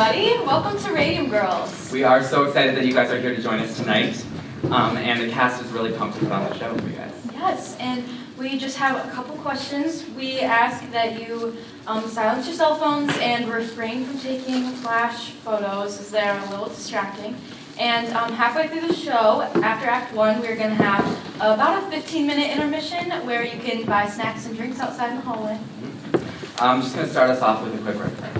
everybody. Welcome to Radium Girls. We are so excited that you guys are here to join us tonight. And the cast is really pumped to put on the show for you guys. Yes, and we just have a couple questions. We ask that you silence your cell phones and refrain from taking flash photos as they're a little distracting. And halfway through the show, after Act 1, we're going to have about a 15-minute intermission where you can buy snacks and drinks outside in the hallway. I'm just going to start us off with a quick prayer.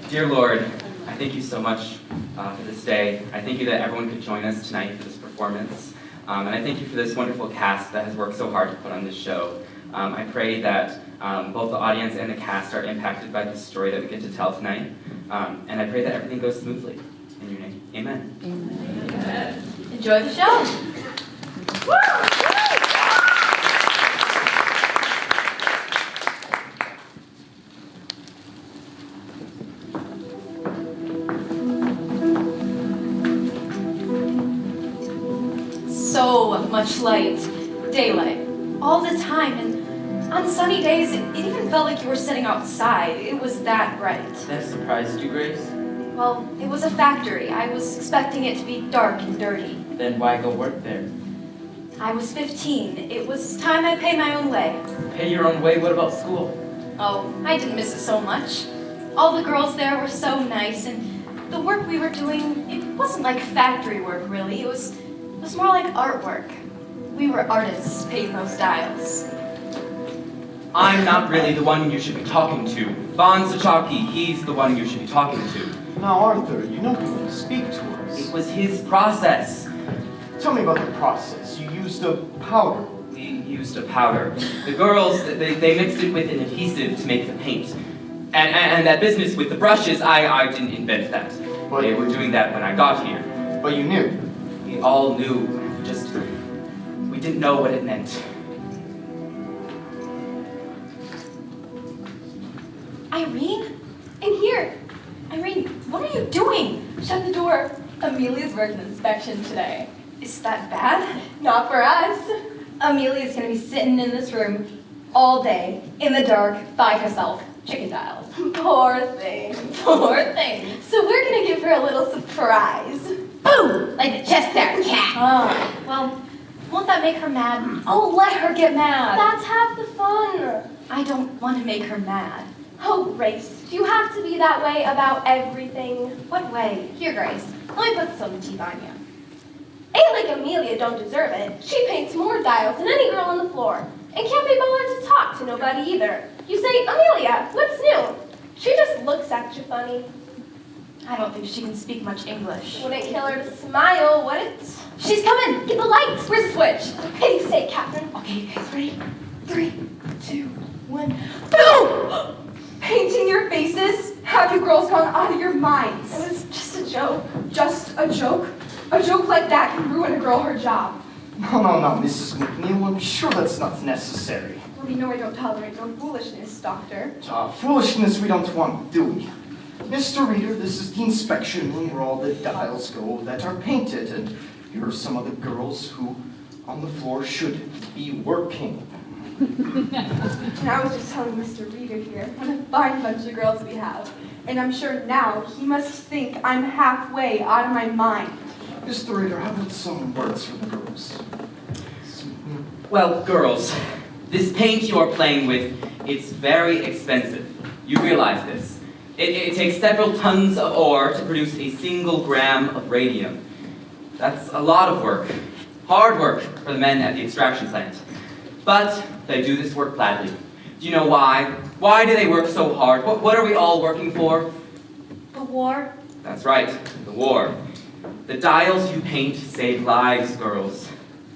Dear Lord, I thank you so much for this day. I thank you that everyone could join us tonight for this performance. And I thank you for this wonderful cast that has worked so hard to put on this show. I pray that both the audience and the cast are impacted by this story that we get to tell tonight. And I pray that everything goes smoothly. In your name, amen. Amen. Enjoy the show. Woo! So much light, daylight, all the time, and on sunny days, it even felt like you were sitting outside. It was that bright. That surprised you, Grace? Well, it was a factory. I was expecting it to be dark and dirty. Then why go work there? I was 15. It was time I paid my own way. Pay your own way? What about school? Oh, I didn't miss it so much. All the girls there were so nice, and the work we were doing, it wasn't like factory work, really. It was more like artwork. We were artists painting those dials. I'm not really the one you should be talking to. Von Sachaki, he's the one you should be talking to. Now, Arthur, you know you can speak to us. It was his process. Tell me about the process. You used a powder. We used a powder. The girls, they mixed it with an adhesive to make the paint. And that business with the brushes, I didn't invent that. But they were doing that when I got here. But you knew. We all knew, we didn't know what it meant. Irene? In here. Irene, what are you doing? Shut the door. Amelia's working inspection today. Is that bad? Not for us. Amelia's gonna be sitting in this room all day, in the dark, by herself. Chicken dials. Poor thing. Poor thing. So we're gonna give her a little surprise. Boom! Like the Chester cat. Oh, well, won't that make her mad? Oh, let her get mad. That's half the fun. I don't want to make her mad. Oh, Grace, do you have to be that way about everything? What way? Here, Grace, let me put some teeth on you. Ain't like Amelia don't deserve it. She paints more dials than any girl on the floor. And can't be bothered to talk to nobody either. You say, Amelia, what's new? She just looks at you funny. I don't think she can speak much English. Wouldn't kill her to smile, would it? She's coming! Get the lights! Where's the switch? For pity's sake, Catherine. Okay, you guys ready? 3, 2, 1. Boom! Painting your faces? Have you girls gone out of your minds? It was just a joke. Just a joke? A joke like that can ruin a girl her job. No, Mrs. McNeil, I'm sure that's not necessary. Well, you know I don't tolerate no foolishness, Doctor. Foolishness we don't want, do we? Mr. Reader, this is the inspection room where all the dials go that are painted, and here are some of the girls who, on the floor, should be working. And I was just telling Mr. Reader here what a fine bunch of girls we have. And I'm sure now he must think I'm halfway out of my mind. Mr. Reader, how about some words for the girls? Well, girls, this paint you're playing with, it's very expensive. You realize this. It takes several tons of ore to produce a single gram of radium. That's a lot of work. Hard work for the men at the extraction plant. But they do this work gladly. Do you know why? Why do they work so hard? What are we all working for? The war? That's right, the war. The dials you paint save lives, girls.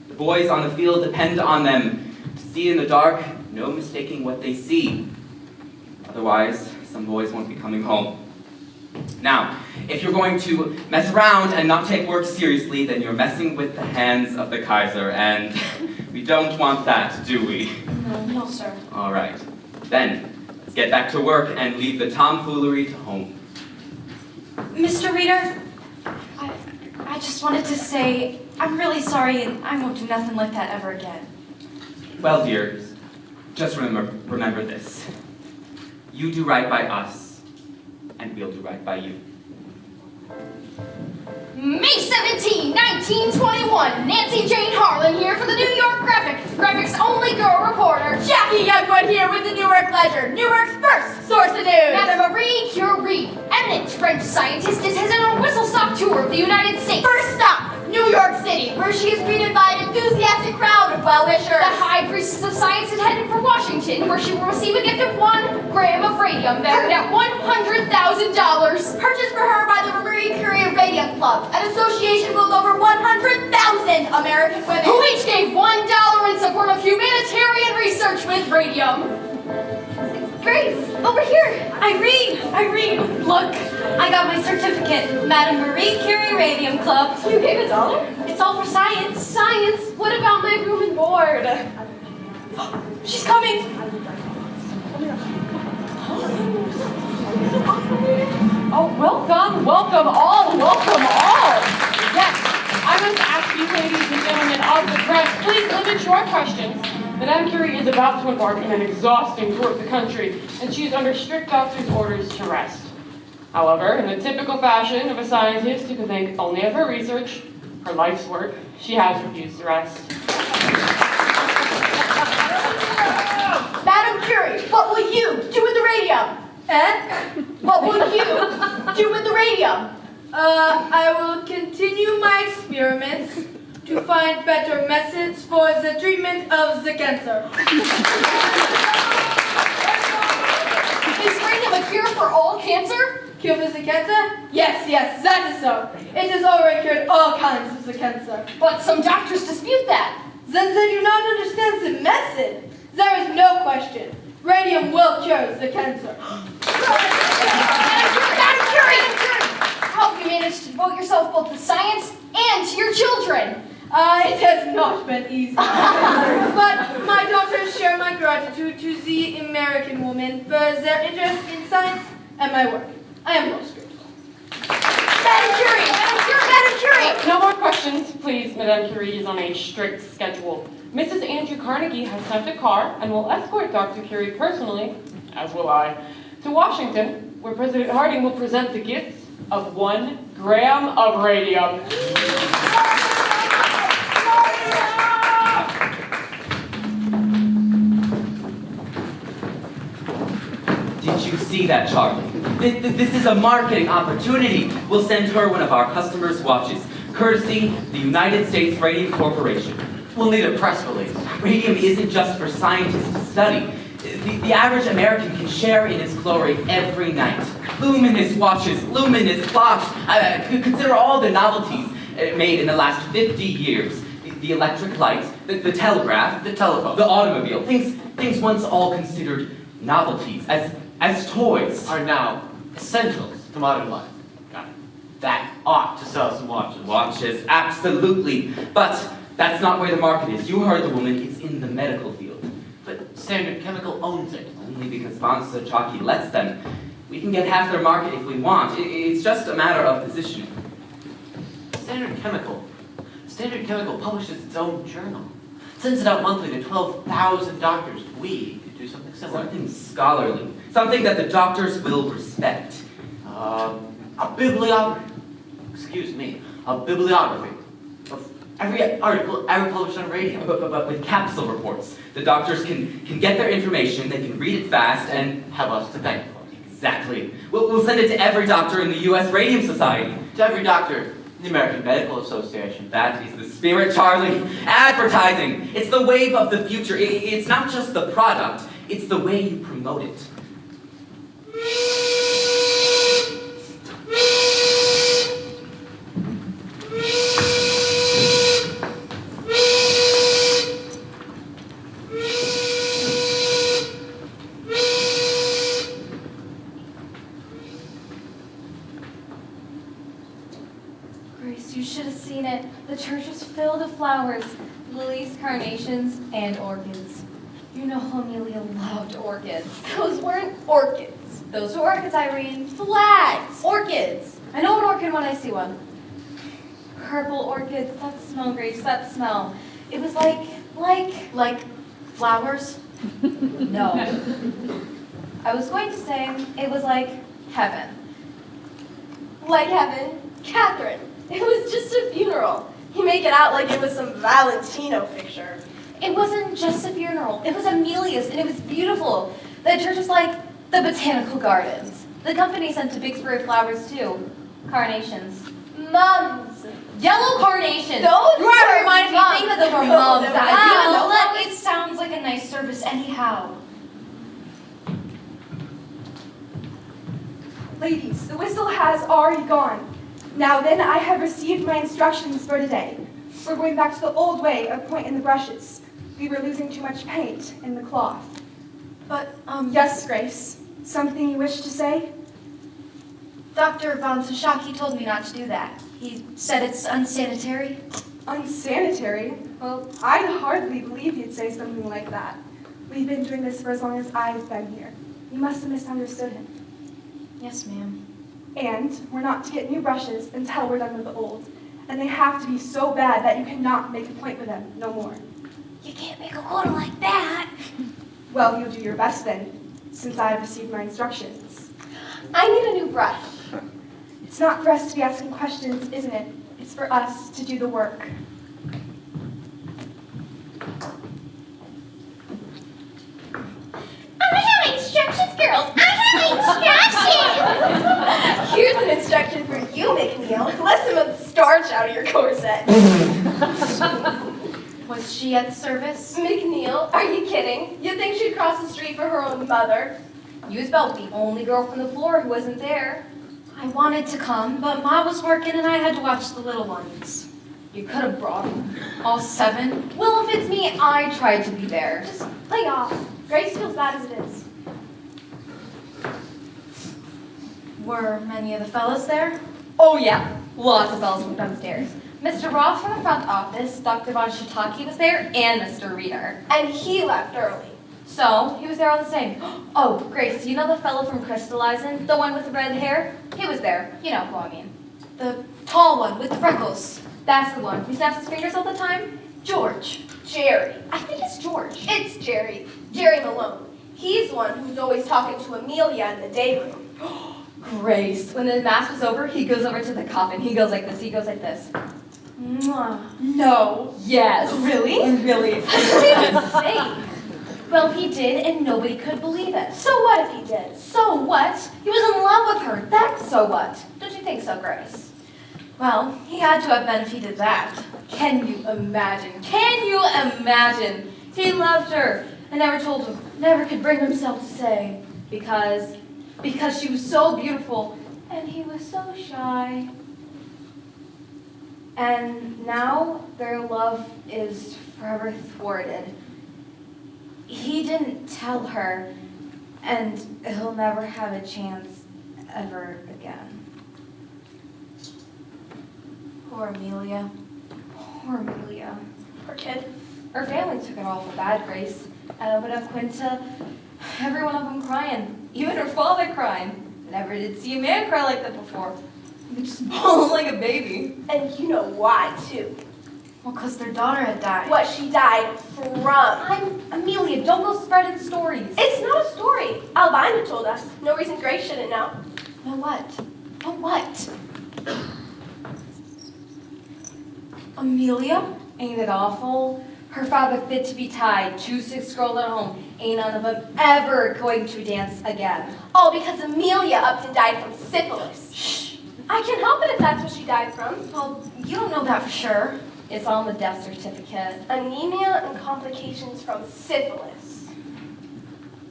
The boys on the field depend on them. To see in the dark, no mistaking what they see. Otherwise, some boys won't be coming home. Now, if you're going to mess around and not take work seriously, then you're messing with the hands of the Kaiser, and we don't want that, do we? No, sir. All right. Then, let's get back to work and leave the tomfoolery to home. Mr. Reader, I just wanted to say I'm really sorry, and I won't do nothing like that ever again. Well, dear, just remember this. You do right by us, and be able to do right by you. May 17, 1921, Nancy Jane Harlan here for the New York Graphics only girl reporter. Jackie Youngwood here with the Newark Ledger, Newark's first source of news. Madame Marie Curie, eminent French scientist, is headed on a whistle-stop tour of the United States. First stop, New York City, where she is greeted by an enthusiastic crowd of well-wishers. The high priestess of science is headed for Washington, where she will receive a gift of 1 gram of radium, valued at $100,000. Purchased for her by the Marie Curie Radium Club, an association with over 100,000 American women Who each gave $1 in support of humanitarian research with radium. Grace, over here. Irene, look. I got my certificate. Madame Marie Curie Radium Club. You gave $1? It's all for science. Science? What about my room and board? She's coming. Oh, welcome all. Yes, I must ask you, ladies and gentlemen of the press, please limit your questions. Madame Curie is about to embark on an exhausting tour of the country, and she is under strict doctor's orders to rest. However, in the typical fashion of a scientist who can think only of her research, her life's work, she has refused to rest. Madame Curie, what will you do with the radium? What will you do with the radium? I will continue my experiments to find better methods for the treatment of the cancer. Is radium a cure for all cancer? Cure for the cancer? Yes, that is so. It has already cured all kinds of the cancer. But some doctors dispute that. Then they do not understand the method. There is no question. Radium will cure the cancer. Madame Curie! How have you managed to devote yourself both to science and to your children? It has not been easy. But my daughters share my gratitude to the American women for their interest in science and my work. I am most grateful. Madame Curie! No more questions, please. Madame Curie is on a strict schedule. Mrs. Andrew Carnegie has sent a car and will escort Dr. Curie personally, as will I, to Washington, where President Harding will present the gift of 1 gram of radium. Did you see that, Charlie? This is a marketing opportunity. We'll send her one of our customers' watches, courtesy the United States Radium Corporation. We'll need a press release. Radium isn't just for scientists to study. The average American can share in its glory every night. Luminous watches, luminous clocks. Consider all the novelties made in the last 50 years. The electric light, the telegraph, the telephone, the automobile. Things once all considered novelties, as toys. Are now essentials to modern life. Got it. That ought to sell some watches. Watches, absolutely. But that's not where the market is. You heard the woman, it's in the medical field. But Standard Chemical owns it. Only because Von Sochaki lets them. We can get half their market if we want. It's just a matter of positioning. Standard Chemical publishes its own journal. Sends it out monthly to 12,000 doctors. We could do something similar. Something scholarly. Something that the doctors will respect. A bibliography. Excuse me. A bibliography of every article ever published on Radium. But with capsule reports. The doctors can get their information, they can read it fast, and Have us to thank for it. exactly. We'll send it to every doctor in the U.S. Radium Society. To every doctor in the American Medical Association. That is the spirit, Charlie. Advertising. It's the wave of the future. It's not just the product, it's the way you promote it. Grace, you should have seen it. The church was filled with flowers, lilies, carnations, and orchids. You know Amelia loved orchids. Those weren't orchids. Those were orchids, Irene. Flags! Orchids! I know an orchid when I see one. Purple orchids, that smell, Grace, that smell. It was like flowers? No. I was going to say it was like heaven. Like heaven, Catherine. It was just a funeral. You make it out like it was some Valentino picture. It wasn't just a funeral. It was Amelia's, and it was beautiful. The church was like the botanical gardens. The company sent a big spray of flowers, too. Carnations. Mums. Yellow carnations! Those You have to were remind me, mums. think that those were No, mums. they were That mums. it sounds like a nice service anyhow. Ladies, the whistle has already gone. Now then, I have received my instructions for today. We're going back to the old way of pointing the brushes. We were losing too much paint in the cloth. But, Yes, Grace. Something you wish to say? Dr. Von Sashaki told me not to do that. He said it's unsanitary. Unsanitary? Well, I'd hardly believe you'd say something like that. We've been doing this for as long as I've been here. You must have misunderstood him. Yes, ma'am. And we're not to get new brushes until we're done with the old. And they have to be so bad that you cannot make a point with them no more. You can't make a quota like that. Well, you'll do your best then, since I've received my instructions. I need a new brush. It's not for us to be asking questions, isn't it? It's for us to do the work. I have instructions, girls. I have instructions. Here's an instruction for you, McNeil. Let some of the starch out of your corset. Was she at the service? McNeil, are you kidding? You'd think she'd cross the street for her own mother. You was about the only girl from the floor who wasn't there. I wanted to come, but Ma was working and I had to watch the little ones. You could have brought them. All 7. Well, if it's me, I tried to be there. Just lay off. Grace feels bad as it is. Were many of the fellas there? Oh yeah, lots of fellas went downstairs. Mr. Ross from the front office, Dr. Von Shiitake was there, and Mr. Reader. And he left early. So, he was there all the same. Oh, Grace, you know the fellow from Crystallizing? The one with the red hair? He was there. You know who I mean. The tall one with the freckles. That's the one. He snaps his fingers all the time? George. Jerry. I think it's George. It's Jerry. Jerry Malone. He's the one who's always talking to Amelia in the day room. Grace. When the mass was over, he goes over to the coffin. He goes like this. He goes like this. Mwah. No. Yes. Really? Really. Insane. Well, he did, and nobody could believe it. So what if he did? So what? He was in love with her. That's so what. Don't you think so, Grace? Well, he had to have been if he did that. Can you imagine? Can you imagine? He loved her and never told him, never could bring himself to say, because she was so beautiful and he was so shy. And now their love is forever thwarted. He didn't tell her, and he'll never have a chance ever again. Poor Amelia. Poor Amelia. Poor kid. Her family took it awful bad, Grace. And opened up Quinta, every one of them crying. Even her father crying. Never did see a man cry like that before. He just bawled like a baby. And you know why, too. Well, because their daughter had died. What she died from. Amelia, don't go spreading stories. It's not a story. Albina told us. No reason Grace shouldn't know. No what? No what? Amelia? Ain't it awful? Her father fit to be tied, 2 6 girls at home. Ain't none of them ever going to dance again. All because Amelia upped and died from syphilis. Shh. I can't help it if that's what she died from. Well, you don't know that for sure. It's on the death certificate. Anemia and complications from syphilis.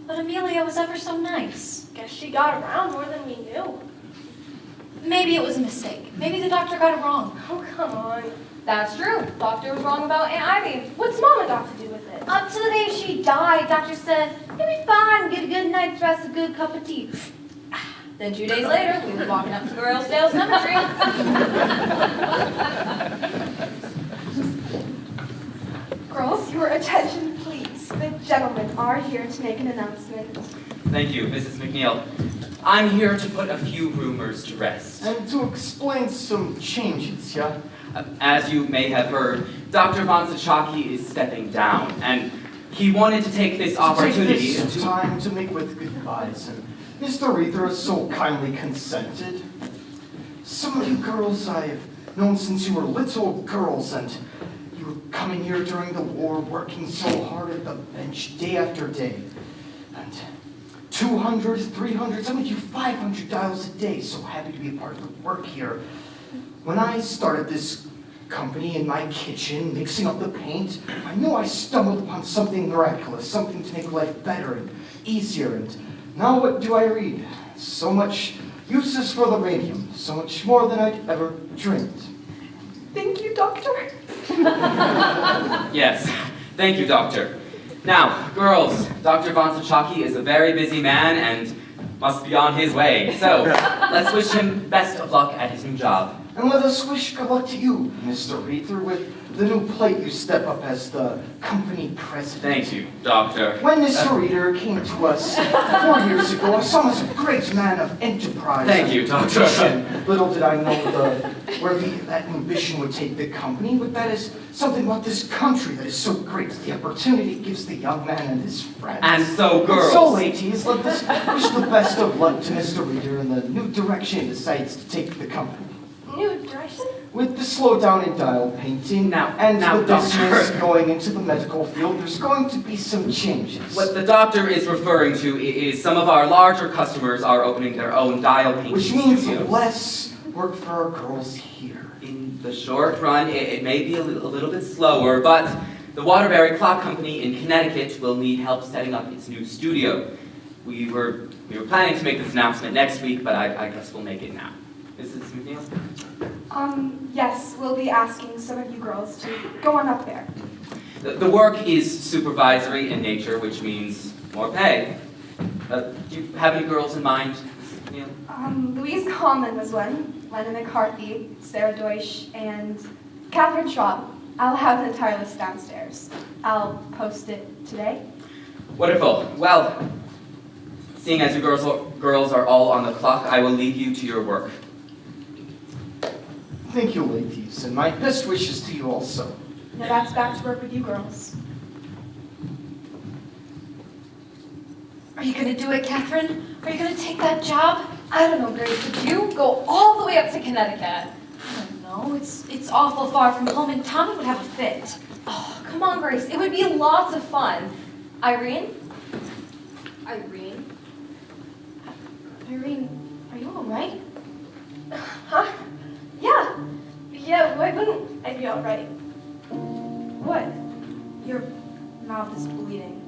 But Amelia was ever so nice. Guess she got around more than we knew. Maybe it was a mistake. Maybe the doctor got it wrong. Oh, come on. That's true. Doctor was wrong about Aunt Ivy. What's Mama got to do with it? Up to the day she died, doctor said, you'll be fine, get a good night's rest, a good cup of tea. Then 2 days later, we were walking up to the Rosedale Cemetery. Girls, your attention, please. The gentlemen are here to make an announcement. Thank you, Mrs. McNeil. I'm here to put a few rumors to rest. And to explain some changes, yeah? As you may have heard, Dr. Von Sashaki is stepping down, and he wanted to take this opportunity Take this time to make with goodbyes, and Mr. Reether has so kindly consented. Some of you girls I've known since you were little girls, and you were coming here during the war, working so hard at the bench day after day. And 200, 300, some of you 500 dials a day. So happy to be a part of the work here. When I started this company in my kitchen, mixing up the paint, I knew I stumbled upon something miraculous, something to make life better and easier. And now what do I read? So much uses for the radium, so much more than I'd ever dreamed. Thank you, Doctor. Yes, thank you, Doctor. Now, girls, Dr. Von Sachaki is a very busy man and must be on his way. So, let's wish him best of luck at his new job. And let us wish good luck to you, Mr. Reether, with the new plate you step up as the company president. Thank you, Doctor. When Mr. Reeder came to us 4 years ago, I saw him as a great man of enterprise. Thank you, Doctor. Ambition. Little did I know where that ambition would take the company, but that is something about this country that is so great. The opportunity it gives the young man and his friends. And so, girls. So, ladies, let us wish the best of luck to Mr. Reeder in the new direction he decides to take the company. New direction? With the slowdown in dial painting Now, the business Doctor. going into the medical field, there's going to be some changes. What the doctor is referring to is some of our larger customers are opening their own dial painting Which means studios. less work for our girls here. In the short run, it may be a little bit slower, but the Waterbury Clock Company in Connecticut will need help setting up its new studio. We were planning to make this announcement next week, but I guess we'll make it now. Mrs. McNeil? Yes, we'll be asking some of you girls to go on up there. The work is supervisory in nature, which means more pay. Do you have any girls in mind, Mrs. McNeil? Louise Conlon was one, Lena McCarthy, Sarah Deutsch, and Catherine Schwab. I'll have an entire list downstairs. I'll post it today. Wonderful. Well, seeing as you girls are all on the clock, I will leave you to your work. Thank you, ladies, and my best wishes to you also. Now that's back to work with you girls. Are you gonna do it, Catherine? Are you gonna take that job? I don't know, Grace. Would you go all the way up to Connecticut? I don't know. It's awful far from home, and Tommy would have a fit. Oh, come on, Grace. It would be lots of fun. Irene? Irene? Irene, are you all right? Huh? Yeah, why wouldn't I be all right? What? Your mouth is bleeding.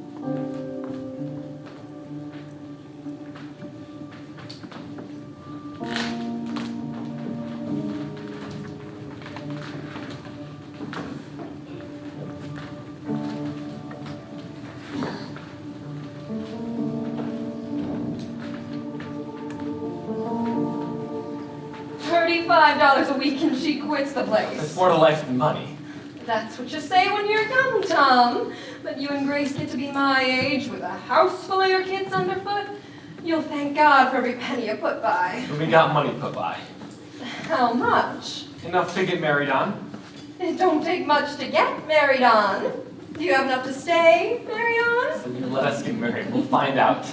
$35 a week and she quits the place. It's more to life than money. That's what you say when you're young, Tom. But you and Grace get to be my age with a house full of your kids underfoot. You'll thank God for every penny you put by. We got money put by. How much? Enough to get married on. It don't take much to get married on. Do you have enough to stay married on? So you let us get married. We'll find out.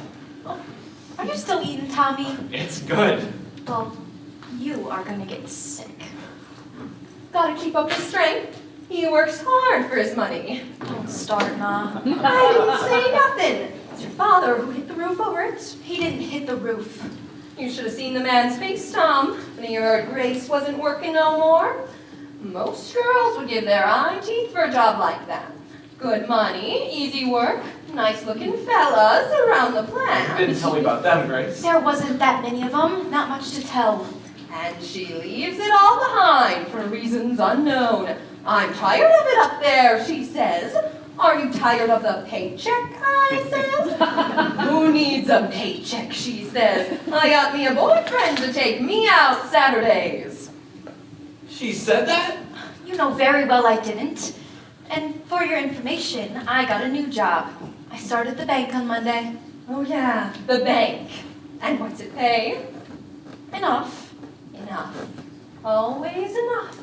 Are you still eating, Tommy? It's good. Well, you are gonna get sick. Gotta keep up his strength. He works hard for his money. Don't start, Ma. I didn't say nothing. It's your father who hit the roof over it. He didn't hit the roof. You should have seen the man's face, Tom, when he heard Grace wasn't working no more. Most girls would give their eye teeth for a job like that. Good money, easy work, nice-looking fellas around the You plant. didn't tell me about them, Grace. There wasn't that many of them. Not much to tell. And she leaves it all behind for reasons unknown. I'm tired of it up there, she says. Are you tired of the paycheck, I says. Who needs a paycheck, she says. I got me a boyfriend to take me out Saturdays. She said that? You know very well I didn't. And for your information, I got a new job. I started the bank on Monday. Oh yeah, the bank. And what's it pay? Enough. Enough. Always enough.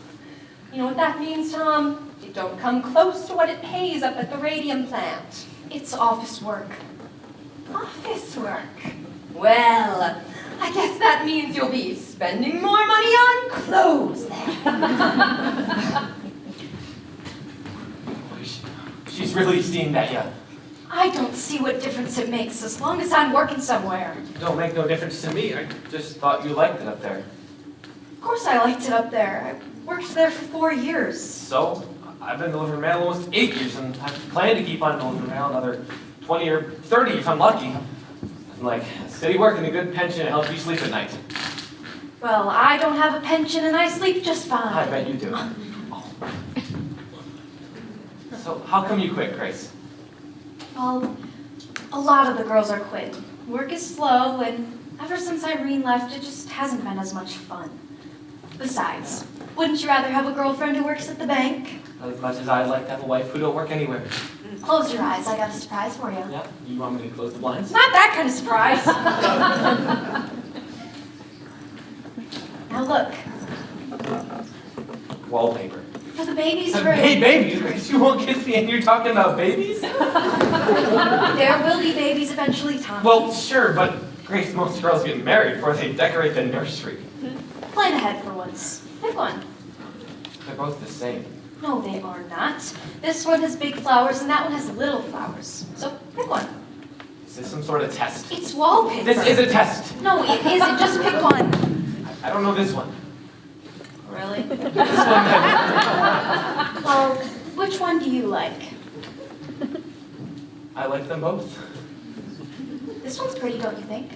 You know what that means, Tom? It don't come close to what it pays up at the radium plant. It's office work. Office work. Well, I guess that means you'll be spending more money on clothes then. She's really seen that, yeah. I don't see what difference it makes as long as I'm working somewhere. Don't make no difference to me. I just thought you liked it up there. Of course I liked it up there. I worked there for 4 years. So, I've been delivering mail almost 8 years, and I plan to keep on delivering mail another 20 or 30 if I'm lucky. And like, steady work and a good pension helps you sleep at night. Well, I don't have a pension and I sleep just fine. I bet you do. So, how come you quit, Grace? Well, a lot of the girls are quitting. Work is slow, and ever since Irene left, it just hasn't been as much fun. Besides, wouldn't you rather have a girlfriend who works at the bank? As much as I'd like to have a wife who don't work anywhere. Close your eyes, I got a surprise for you. Yeah? You want me to close the blinds? Not that kind of surprise. Now look, Wallpaper. for the baby's room. Hey, babies! Grace, you won't kiss me and you're talking about babies? There will be babies eventually, Tommy. Well, sure, but Grace, most girls get married before they decorate the nursery. Plan ahead for once. Pick one. They're both the same. No, they are not. This one has big flowers and that one has little flowers. So pick one. Is this some sort of test? It's wallpaper. This is a test. No, it isn't. Just pick one. I don't know this one. Really? This one then. Well, which one do you like? I like them both. This one's pretty, don't you think?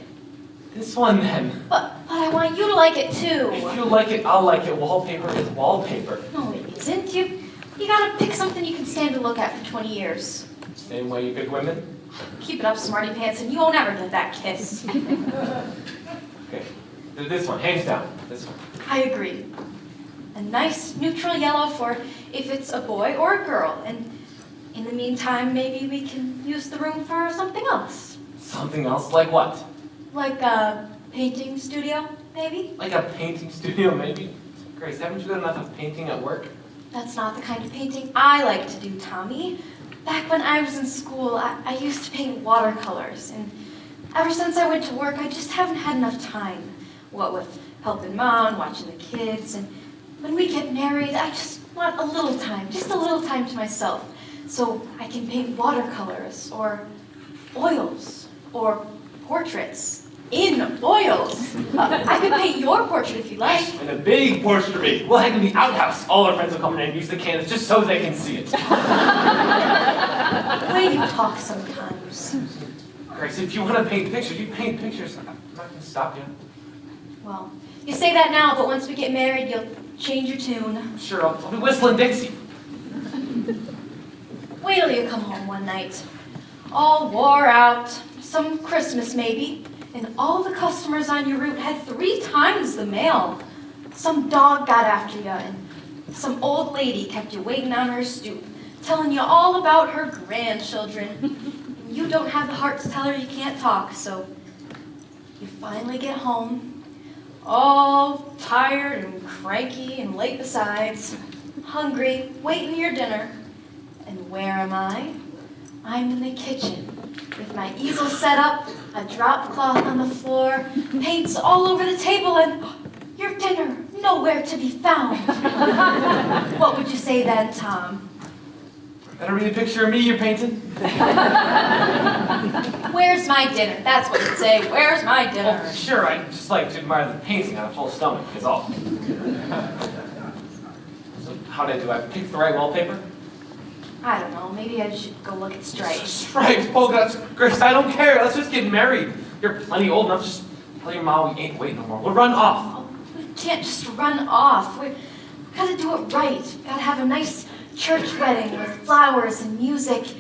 This one then. But I want you to like it too. If you like it, I'll like it. Wallpaper is wallpaper. No, it isn't. You gotta pick something you can stand to look at for 20 years. Same way you pick women? Keep it up, smarty pants, and you won't ever get that kiss. Okay. This one, hands down. This one. I agree. A nice neutral yellow for if it's a boy or a girl. And in the meantime, maybe we can use the room for something else. Something else like what? Like a painting studio, maybe? Like a painting studio, maybe? Grace, haven't you done enough of painting at work? That's not the kind of painting I like to do, Tommy. Back when I was in school, I used to paint watercolors. And ever since I went to work, I just haven't had enough time. What with helping Mom, watching the kids, and when we get married, I just want a little time, just a little time to myself, so I can paint watercolors, or oils, or portraits in oils. I could paint your portrait if you like. And a big portrait of me. We'll hang in the outhouse. All our friends will come in and use the candles just so they can see it. The way you talk sometimes. Grace, if you want to paint pictures, you paint pictures. I'm not going to stop you. Well, you say that now, but once we get married, you'll change your tune. Sure, I'll be whistling Dixie. Wait till you come home one night, all wore out, some Christmas maybe, and all the customers on your route had 3 times the mail. Some dog got after you, and some old lady kept you waiting on her stoop, telling you all about her grandchildren. You don't have the heart to tell her you can't talk, so you finally get home, all tired and cranky and late besides, hungry, waiting your dinner. And where am I? I'm in the kitchen with my easel set up, a drop cloth on the floor, paints all over the table, and your dinner nowhere to be found. What would you say then, Tom? Better read a picture of me you're painting. Where's my dinner? That's what you'd say. Where's my dinner? Oh, sure, I'd just like to admire the painting on a full stomach, is all. So, how did I do? I picked the right wallpaper? I don't know. Maybe I should go look at stripes. Stripes, polka dots, Grace, I don't care. Let's just get married. You're plenty old enough. Just tell your mom we ain't waiting no more. We'll run off. Oh, we can't just run off. We gotta do it right. We gotta have a nice church wedding with flowers and music.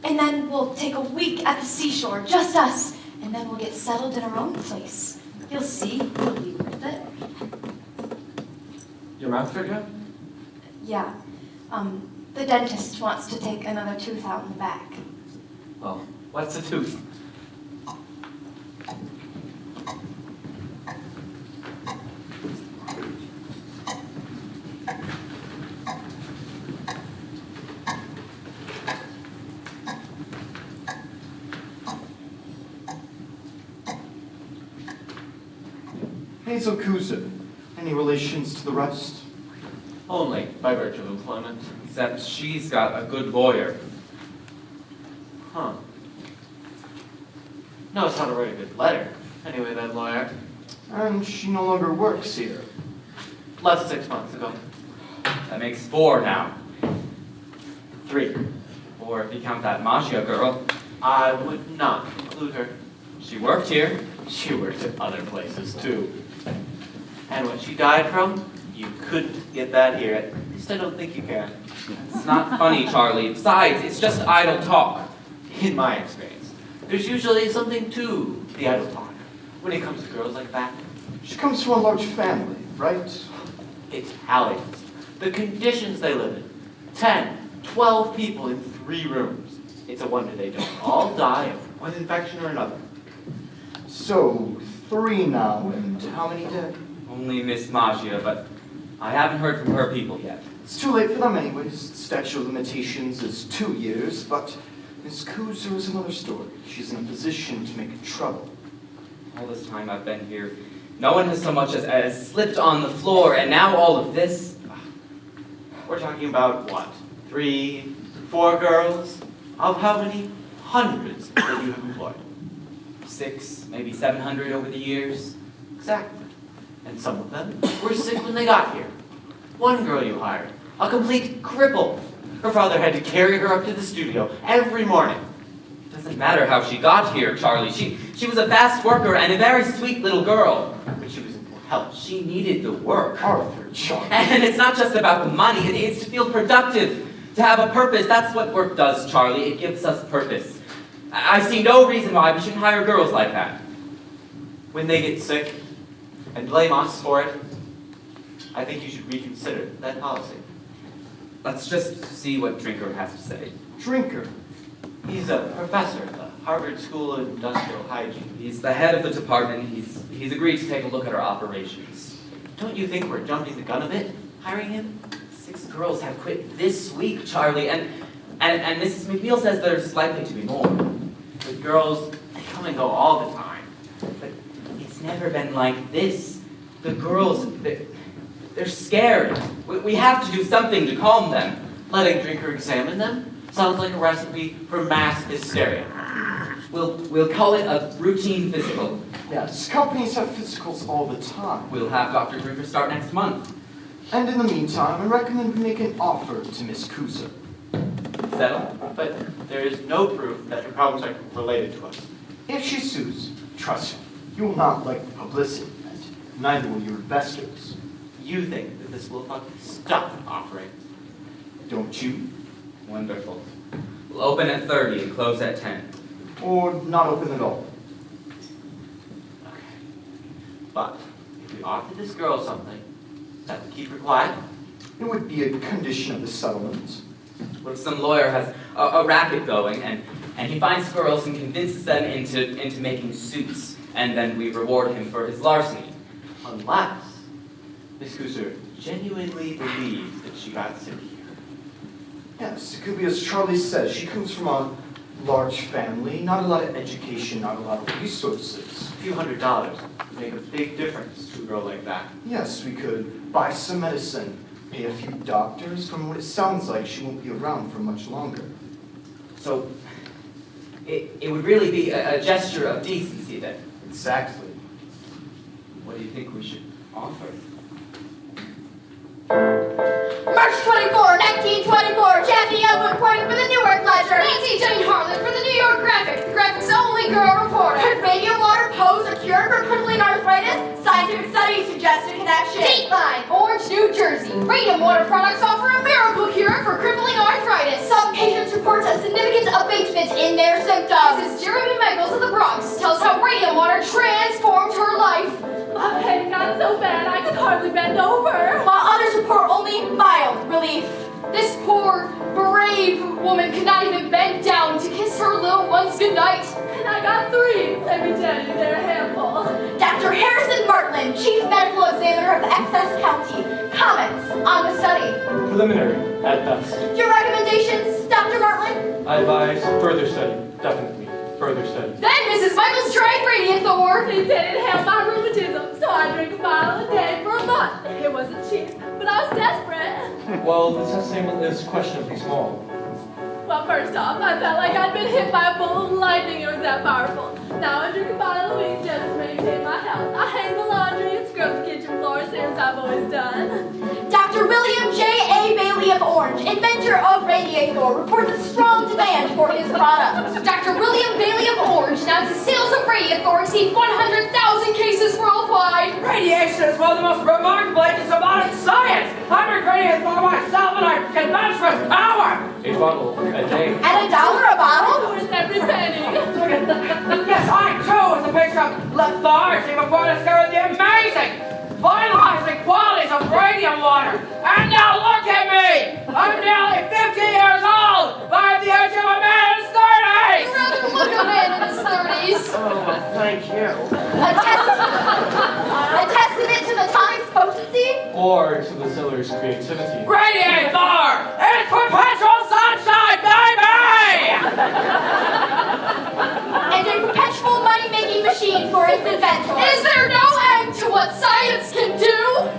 And then we'll take a week at the seashore, just us. And then we'll get settled in our own place. You'll see. It'll be worth it. Your mouth figured out? Yeah. The dentist wants to take another tooth out in the back. Well, what's a tooth? Hazel Kuzer. Any relations to the rest? Only by virtue of employment. Except she's got a good lawyer. Huh. Knows how to write a good letter. Anyway, that lawyer. And she no longer works here. Left 6 months ago. That makes 4 now. 3. Or if you count that Magia girl, I would not include her. she worked here. She worked at other places too. And what she died from, you couldn't get that here. At least I don't think you can. It's not funny, Charlie. Besides, it's just idle talk. In my experience, there's usually something to the idle talk when it comes to girls like that. She comes from a large family, right? Italians. The conditions they live in. 10, 12 people in 3 rooms. It's a wonder they don't all die of one infection or another. So, 3 now, and how many dead? Only Miss Magia, but I haven't heard from her people yet. It's too late for them anyways. Statute of limitations is 2 years, but Miss Kuzer is another story. She's in a position to make trouble. All this time I've been here, no one has so much as slipped on the floor, and now all of this. We're talking about what? 3, 4 girls? Of how many hundreds that you have employed? 6, maybe 700 over the years. Exactly. And some of them were sick when they got here. One girl you hired, a complete cripple. Her father had to carry her up to the studio every morning. It doesn't matter how she got here, Charlie. She was a fast worker and a very sweet little girl. But she was in poor health. She needed the work. Arthur, Charlie. And it's not just about the money. It's to feel productive, to have a purpose. That's what work does, Charlie. It gives us purpose. I see no reason why we shouldn't hire girls like that. When they get sick and blame us for it, I think you should reconsider that policy. Let's just see what Drinker has to say. Drinker. He's a professor at the Harvard School of Industrial Hygiene. He's the head of the department. He's agreed to take a look at our operations. Don't you think we're jumping the gun a bit, hiring him? 6 girls have quit this week, Charlie, and Mrs. McNeil says there's likely to be more. The girls, they come and go all the time. But it's never been like this. The girls, they're scared. We have to do something to calm them. Letting Drinker examine them sounds like a recipe for mass hysteria. We'll call it a routine physical. Yes, companies have physicals all the time. We'll have Dr. Drinker start next month. And in the meantime, I recommend we make an offer to Miss Kuzer. Settle? But there is no proof that her problems are related to us. If she sues, trust me, you will not like the publicity, and neither will your investors. You think that this will fucking stop offering. Don't you? Wonderful. We'll open at 30 and close at 10. Or not open at all. Okay. But if we offer this girl something that would keep her quiet, It would be a condition of the settlement. What if some lawyer has a racket going and he finds girls and convinces them into making suits, and then we reward him for his larceny? unless Miss Kuzer genuinely believes that she got sick here. Yes, it could be as Charlie says. She comes from a large family, not a lot of education, not a lot of resources. A few $100s would make a big difference to a girl like that. Yes, we could buy some medicine, pay a few doctors. From what it sounds like, she won't be around for much longer. So it would really be a gesture of decency then. Exactly. What do you think we should offer? March 24, 1924, Jackie Young reporting for the Newark Ledger. Nancy Jane Harlan for the New York Graphic. The Graphic's only girl reporter. Could radium water pose a cure for crippling arthritis? Scientific studies suggest a connection. Dateline, Orange, New Jersey. Radium water products offer a miracle cure for crippling arthritis. Some patients report a significant abatement in their symptoms. Mrs. Jeremy Michaels of the Bronx tells how radium water transformed her life. My pain got so bad I could hardly bend over. While others report only mild relief. This poor, brave woman could not even bend down to kiss her little ones goodnight. And I got 3. Let me tell you, they're a handful. Dr. Harrison Martland, Chief Medical Examiner of Essex County, comments on the study. Preliminary, at best. Your recommendations, Dr. Martland? I advise further study, definitely. Further study. Then Mrs. Michaels tried Radiant Thor. He said it helped my rheumatism. so I drank a bottle a day for a month. It wasn't cheap, but I was desperate. Well, the test sample is questionably small. Well, first off, I felt like I'd been hit by a bolt of lightning. It was that powerful. Now I drink a bottle a week just to maintain my health. I hang the laundry and scrub the kitchen floor, same as I've always done. Dr. William J.A. Bailey of Orange, inventor of Radium, reports a strong demand for his products. Dr. William Bailey of Orange announces sales of Radium exceed 100,000 cases worldwide. Radiation is one of the most remarkable agents of modern science. I drink radiation for myself and I can vouch for its power. A bottle a day. At $1 a bottle? Worth every penny. Yes, I too was a picture of lethargy before I discovered the amazing, vitalizing qualities of radium water. And now look at me! I'm nearly 50 years old! I'm the age of a man in his 30s! You rather look a man in his 30s. Oh, thank you. A testament to the tonic's potency? Or to the seller's creativity. Radiate Thor! It's perpetual sunshine, baby! And a perpetual money-making machine for its inventor. Is there no end to what science can do?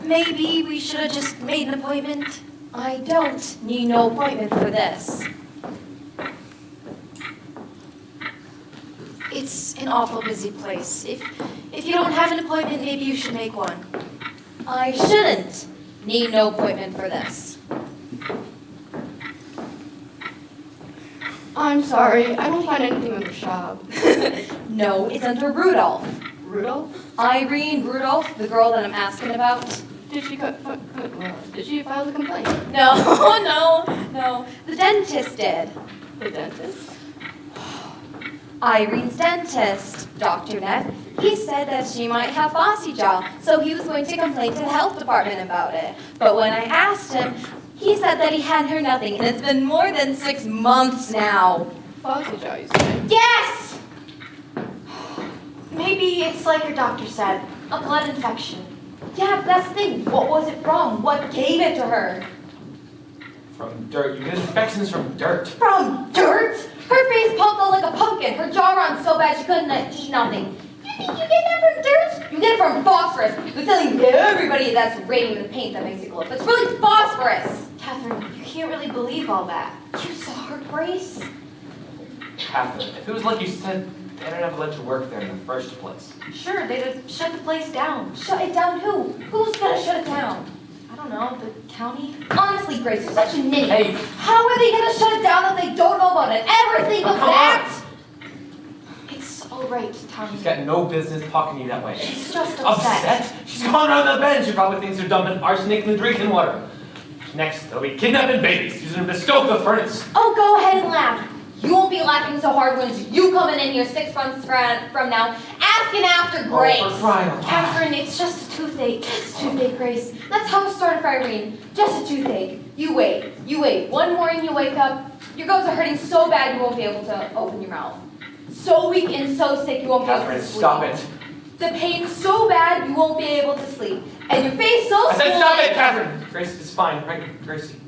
Maybe we should have just made an appointment. I don't need no appointment for this. It's an awful busy place. If you don't have an appointment, maybe you should make one. I shouldn't need no appointment for this. I'm sorry, I don't find anything in the shop. No, it's under Rudolph. Rudolph? Irene Rudolph, the girl that I'm asking about. Did she file the complaint? No, no. The dentist did. The dentist? Irene's dentist, Dr. Neff. He said that she might have bossy jaw, so he was going to complain to the health department about it. But when I asked him, he said that he hadn't heard nothing, and it's been more than 6 months now. Bossy jaw, you say? Yes! Maybe it's like your doctor said, a blood infection. Yeah, but that's the thing. What was it from? What gave it to her? From dirt. You get infections from dirt. From dirt? Her face pumped out like a pumpkin. Her jaw ran so bad she couldn't eat nothing. You think you get that from dirt? You get it from phosphorus. You're telling everybody that's radium in the paint that makes it glow. But it's really phosphorus. Catherine, you can't really believe all that. You saw her brace. Catherine, if it was like you said, they didn't have to let you work there in the first place. Sure, they'd have shut the place down. Shut it down who? Who's gonna shut it down? I don't know, the county? Honestly, Grace, you're such a nitty. Hey. How are they gonna shut it down if they don't know about it? Everything but Come that! It's alright, Tommy. She's got no business talking to you that way. She's just upset. She's going around the bend. She probably thinks you're dumping arsenic in the drinking water. Next, they'll be kidnapping babies, using them to stoke the furnace. Oh, go ahead and laugh. You won't be laughing so hard when it's you coming in here 6 months from now, asking after Grace. Oh, for crying out loud. Catherine, it's just a toothache. Just a toothache, Grace. That's how it started for Irene. Just a toothache. You wait. One morning you wake up, your gums are hurting so bad you won't be able to open your mouth. So weak and so sick you won't be able to Catherine, sleep. stop it. The pain's so bad you won't be able to sleep. And your face so I said swollen. stop it, Catherine. Grace is fine, right? Gracie.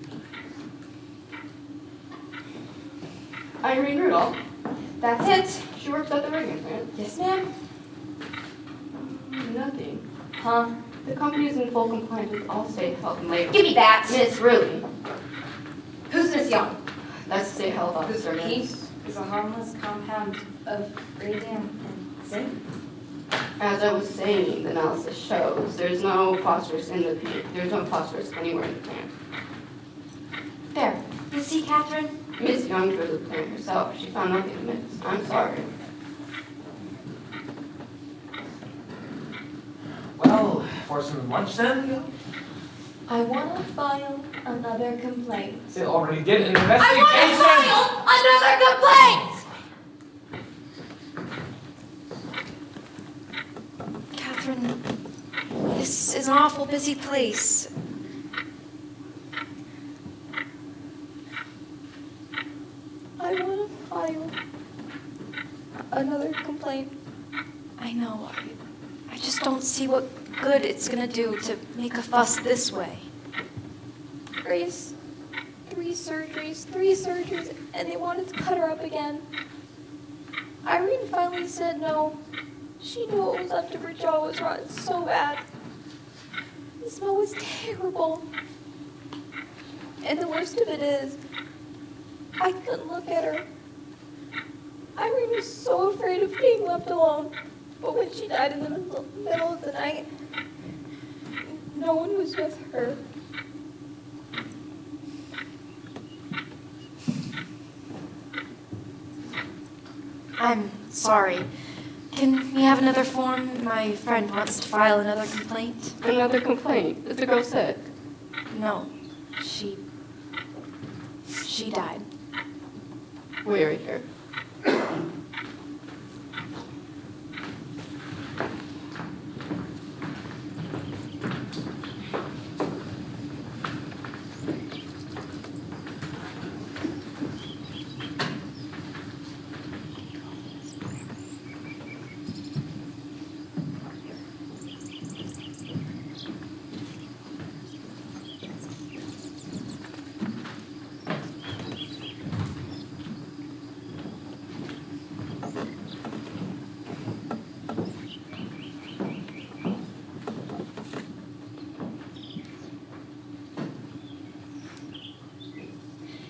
Irene Rudolph. That's it. She works at the Radium plant. Yes, ma'am. Nothing. Huh? The company is in full compliance with all state health and labor. Give me that. Miss, really? Who's Miss Young? That's the state health officer, Miss. Is a harmless compound of radium and zinc. As I was saying, the analysis shows there's no phosphorus in the paint. There's no phosphorus anywhere in the plant. Is he, Catherine? Miss Young drew the plant herself. She found nothing amiss. I'm sorry. Well, for some lunch then? I want to file another complaint. They already did an I want to file another complaint! Catherine, this is an awful busy place. I want to file another complaint. I know. I just don't see what good it's gonna do to make a fuss this way. Grace, three surgeries, and they wanted to cut her up again. Irene finally said no. She knew what was under her jaw was rotten so bad. The smell was terrible. And the worst of it is, I couldn't look at her. Irene was so afraid of being left alone. But when she died in the middle of the night, no one was with her. I'm sorry. Can we have another form? My friend wants to file another complaint. Another complaint. Is the girl sick? No, she died. Wait right here.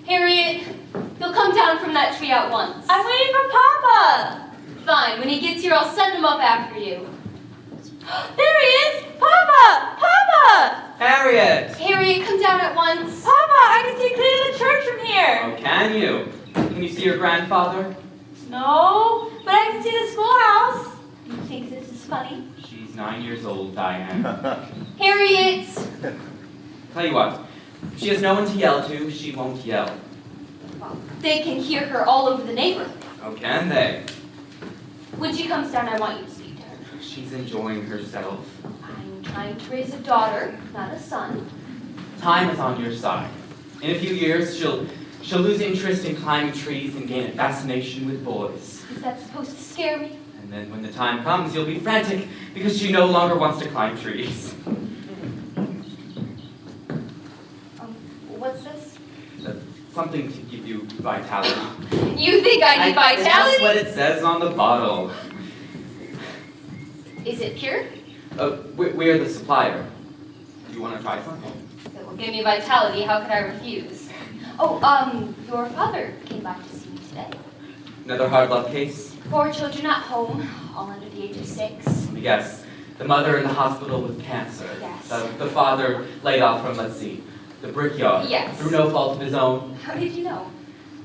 Harriet, he'll come down from that tree at once. I'm waiting for Papa. Fine, when he gets here, I'll send him up after you. There he is! Papa! Papa! Harriet! Harriet, come down at once. Papa, I can see clearly the church from here. Oh, can you? Can you see your grandfather? No, but I can see the schoolhouse. You think this is funny? She's 9 years old, Diane. Harriet! Tell you what, if she has no one to yell to, she won't yell. They can hear her all over the neighborhood. Oh, can they? When she comes down, I want you to speak to her. She's enjoying herself. I'm trying to raise a daughter, not a son. Time is on your side. In a few years, she'll lose interest in climbing trees and gain a fascination with boys. Is that supposed to scare me? And then when the time comes, you'll be frantic because she no longer wants to climb trees. What's this? Something to give you vitality. You think I need vitality? That's what it says on the bottle. Is it pure? We're the supplier. Do you want to try some? It will give me vitality. How could I refuse? Oh, your father came by to see me today. Another hard luck case? 4 children at home, all under the age of 6. Yes. The mother in the hospital with cancer. Yes. The father laid off from, let's see, the brickyard. Yes. Through no fault of his own. How did you know?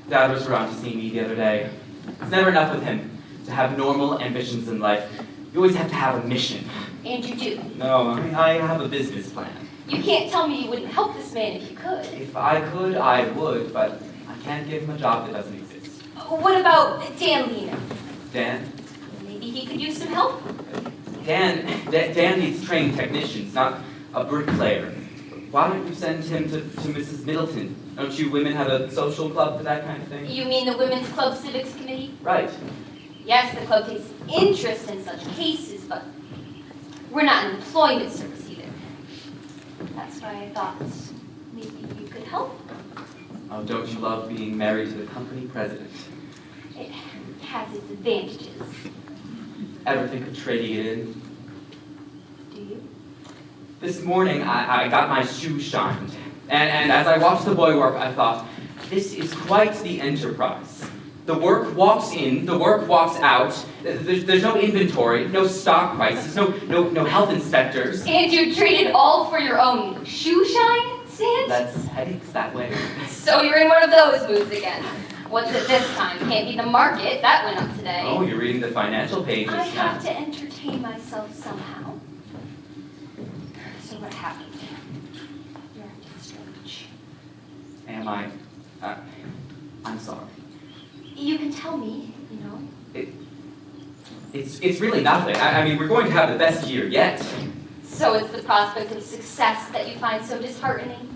Dad was around to see me the other day. It's never enough with him to have normal ambitions in life. You always have to have a mission. And you do. No, I have a business plan. You can't tell me you wouldn't help this man if you could. If I could, I would, but I can't give him a job that doesn't exist. What about Dan Lena? Dan? Maybe he could use some help. Dan needs trained technicians, not a bricklayer. Why don't you send him to Mrs. Middleton? Don't you women have a social club for that kind of thing? You mean the Women's Club Civics Committee? Right. Yes, the club takes interest in such cases, but we're not an employment service either. That's why I thought maybe you could help. Oh, don't you love being married to the company president? It has its advantages. Ever think of trading it in? Do you? This morning, I got my shoe shined. And as I watched the boy work, I thought, this is quite the enterprise. The work walks in, the work walks out. There's no inventory, no stock prices, no health inspectors. And you traded all for your own shoe shine? stand? Let's headaches that way. So you're in one of those moods again. What's it this time? Can't be the market. That went up today. Oh, you're reading the financial pages I now. have to entertain myself somehow. So what happened? You're acting strange. Am I? I'm sorry. You can tell me, you know. It's really nothing. I mean, we're going to have the best year yet. So it's the prospect of success that you find so disheartening?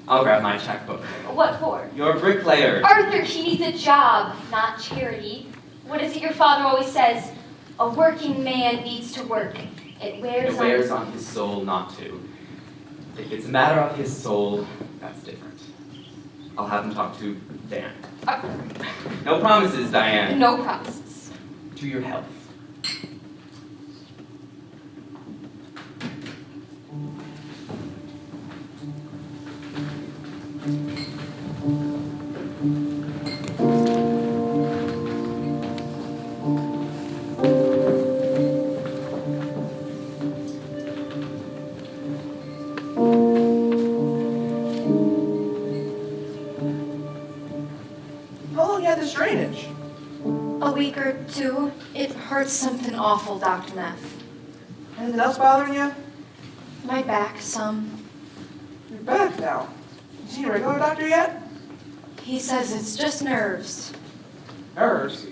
I'll grab my checkbook. What for? Your bricklayer. Arthur, he needs a job, not charity. What is it your father always says? A working man needs to work. It wears on his soul not to. If it's a matter of his soul, that's different. I'll have him talk to Dan. No promises, Diane. No promises. To your health. How long you had this drainage? A week or two. It hurts something awful, Dr. Neff. Anything else bothering you? My back, some. You're back now. You seen a regular doctor yet? He says it's just nerves. Nerves?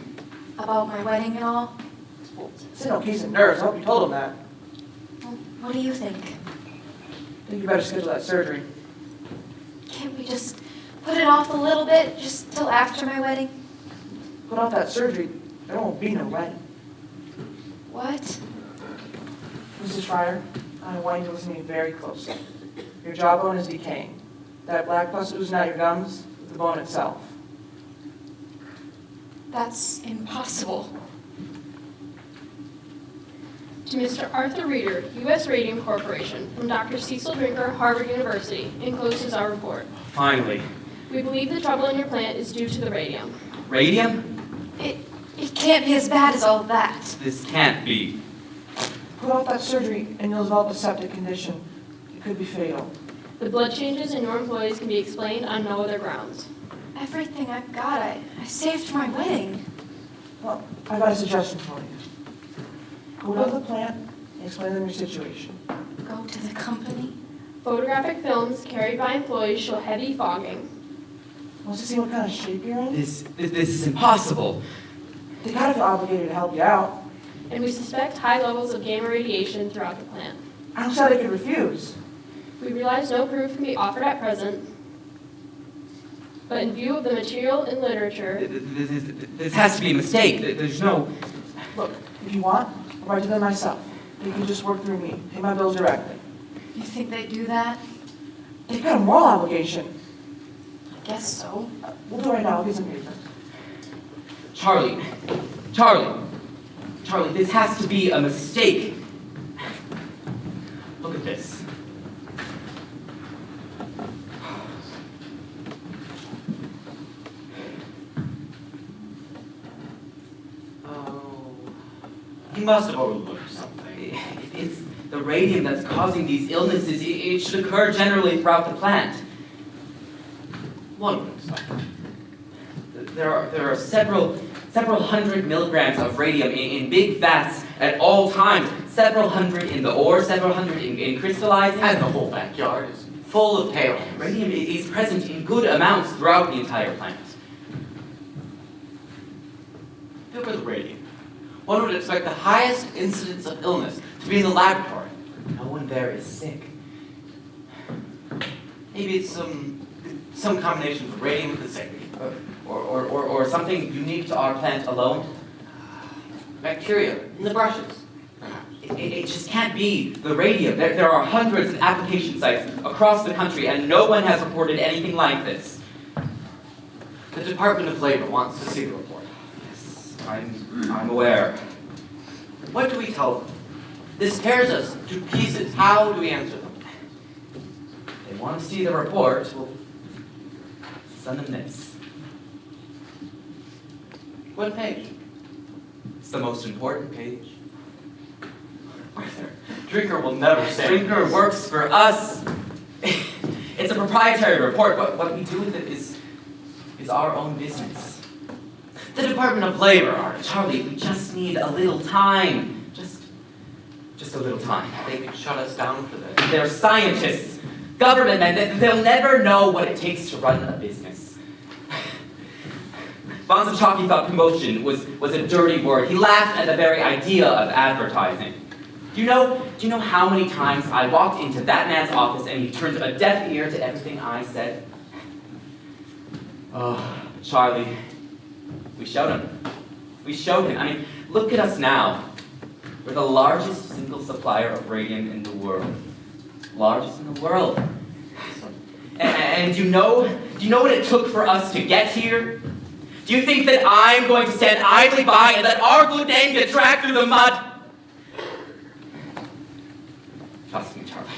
About my wedding and all. Well, it's no case of nerves. I hope you told him that. Well, what do you think? I think you better schedule that surgery. Can't we just put it off a little bit, just till after my wedding? Put off that surgery, there won't be no wedding. What? Mrs. Fryer, I want you to listen to me very closely. Your jawbone is decaying. That black pus oozing out your gums is the bone itself. That's impossible. To Mr. Arthur Reeder, U.S. Radium Corporation, from Dr. Cecil Drinker, Harvard University, encloses our report. Finally. We believe the trouble in your plant is due to the radium. Radium? It can't be as bad as all that. This can't be. Put off that surgery and you'll develop a septic condition. It could be fatal. The blood changes in your employees can be explained on no other grounds. Everything I've got, I saved for my wedding. Well, I've got a suggestion for you. Go to the plant and explain them your situation. Go to the company. Photographic films carried by employees show heavy fogging. Wants to see what kind of shape you're in? This is impossible. They gotta feel obligated to help you out. And we suspect high levels of gamma radiation throughout the plant. I don't see how they could refuse. We realize no proof can be offered at present, but in view of the material and literature, This has to be a mistake. There's no... Look, if you want, I'll write to them myself. They can just work through me, pay my bills directly. You think they do that? They've got a moral obligation. I guess so. We'll do it right now. I'll get some paper. Charlie, this has to be a mistake. Look at this. Oh, he must have overlooked something. If it's the radium that's causing these illnesses, it should occur generally throughout the plant. One would expect. There are several hundred milligrams of radium in big vats at all times. Several hundred in the ore, several hundred in crystallizing. And the whole backyard is full of hail. Radium is present in good amounts throughout the entire plant. Look at the radium. One would expect the highest incidence of illness to be in the laboratory. No one there is sick. Maybe it's some combination of radium with the zinc. Or something unique to our plant alone. Bacteria in the brushes. It just can't be the radium. There are hundreds of application sites across the country, and no one has reported anything like this. The Department of Labor wants to see the report. Yes, I'm aware. What do we tell them? This tears us to pieces. How do we answer them? They want to see the report. We'll send them this. What page? It's the most important page. Arthur, Drinker will never say. Drinker works for us. It's a proprietary report. What we do with it is our own business. The Department of Labor, Charlie, we just need a little time. Just a little time. They could shut us down for this. They're scientists, government men. They'll never know what it takes to run a business. Von Zachowski thought promotion was a dirty word. He laughed at the very idea of advertising. Do you know how many times I walked into that man's office and he turned a deaf ear to everything I said? Oh, Charlie, we showed him. We showed him. I mean, look at us now. We're the largest single supplier of radium in the world. Largest in the world. And do you know what it took for us to get here? Do you think that I'm going to stand idly by and let our good name get dragged through the mud? Trust me, Charlie.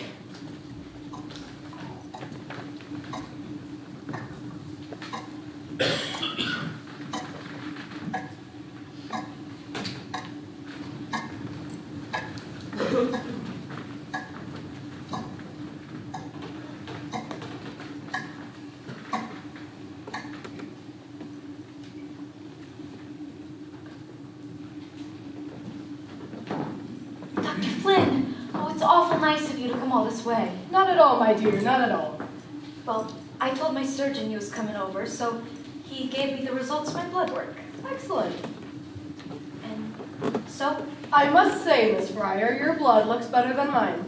Dr. Flynn, oh, it's awful nice of you to come all this way. Not at all, my dear, not at all. Well, I told my surgeon he was coming over, so he gave me the results of my blood work. Excellent. And so, I must say, Miss Fryer, your blood looks better than mine.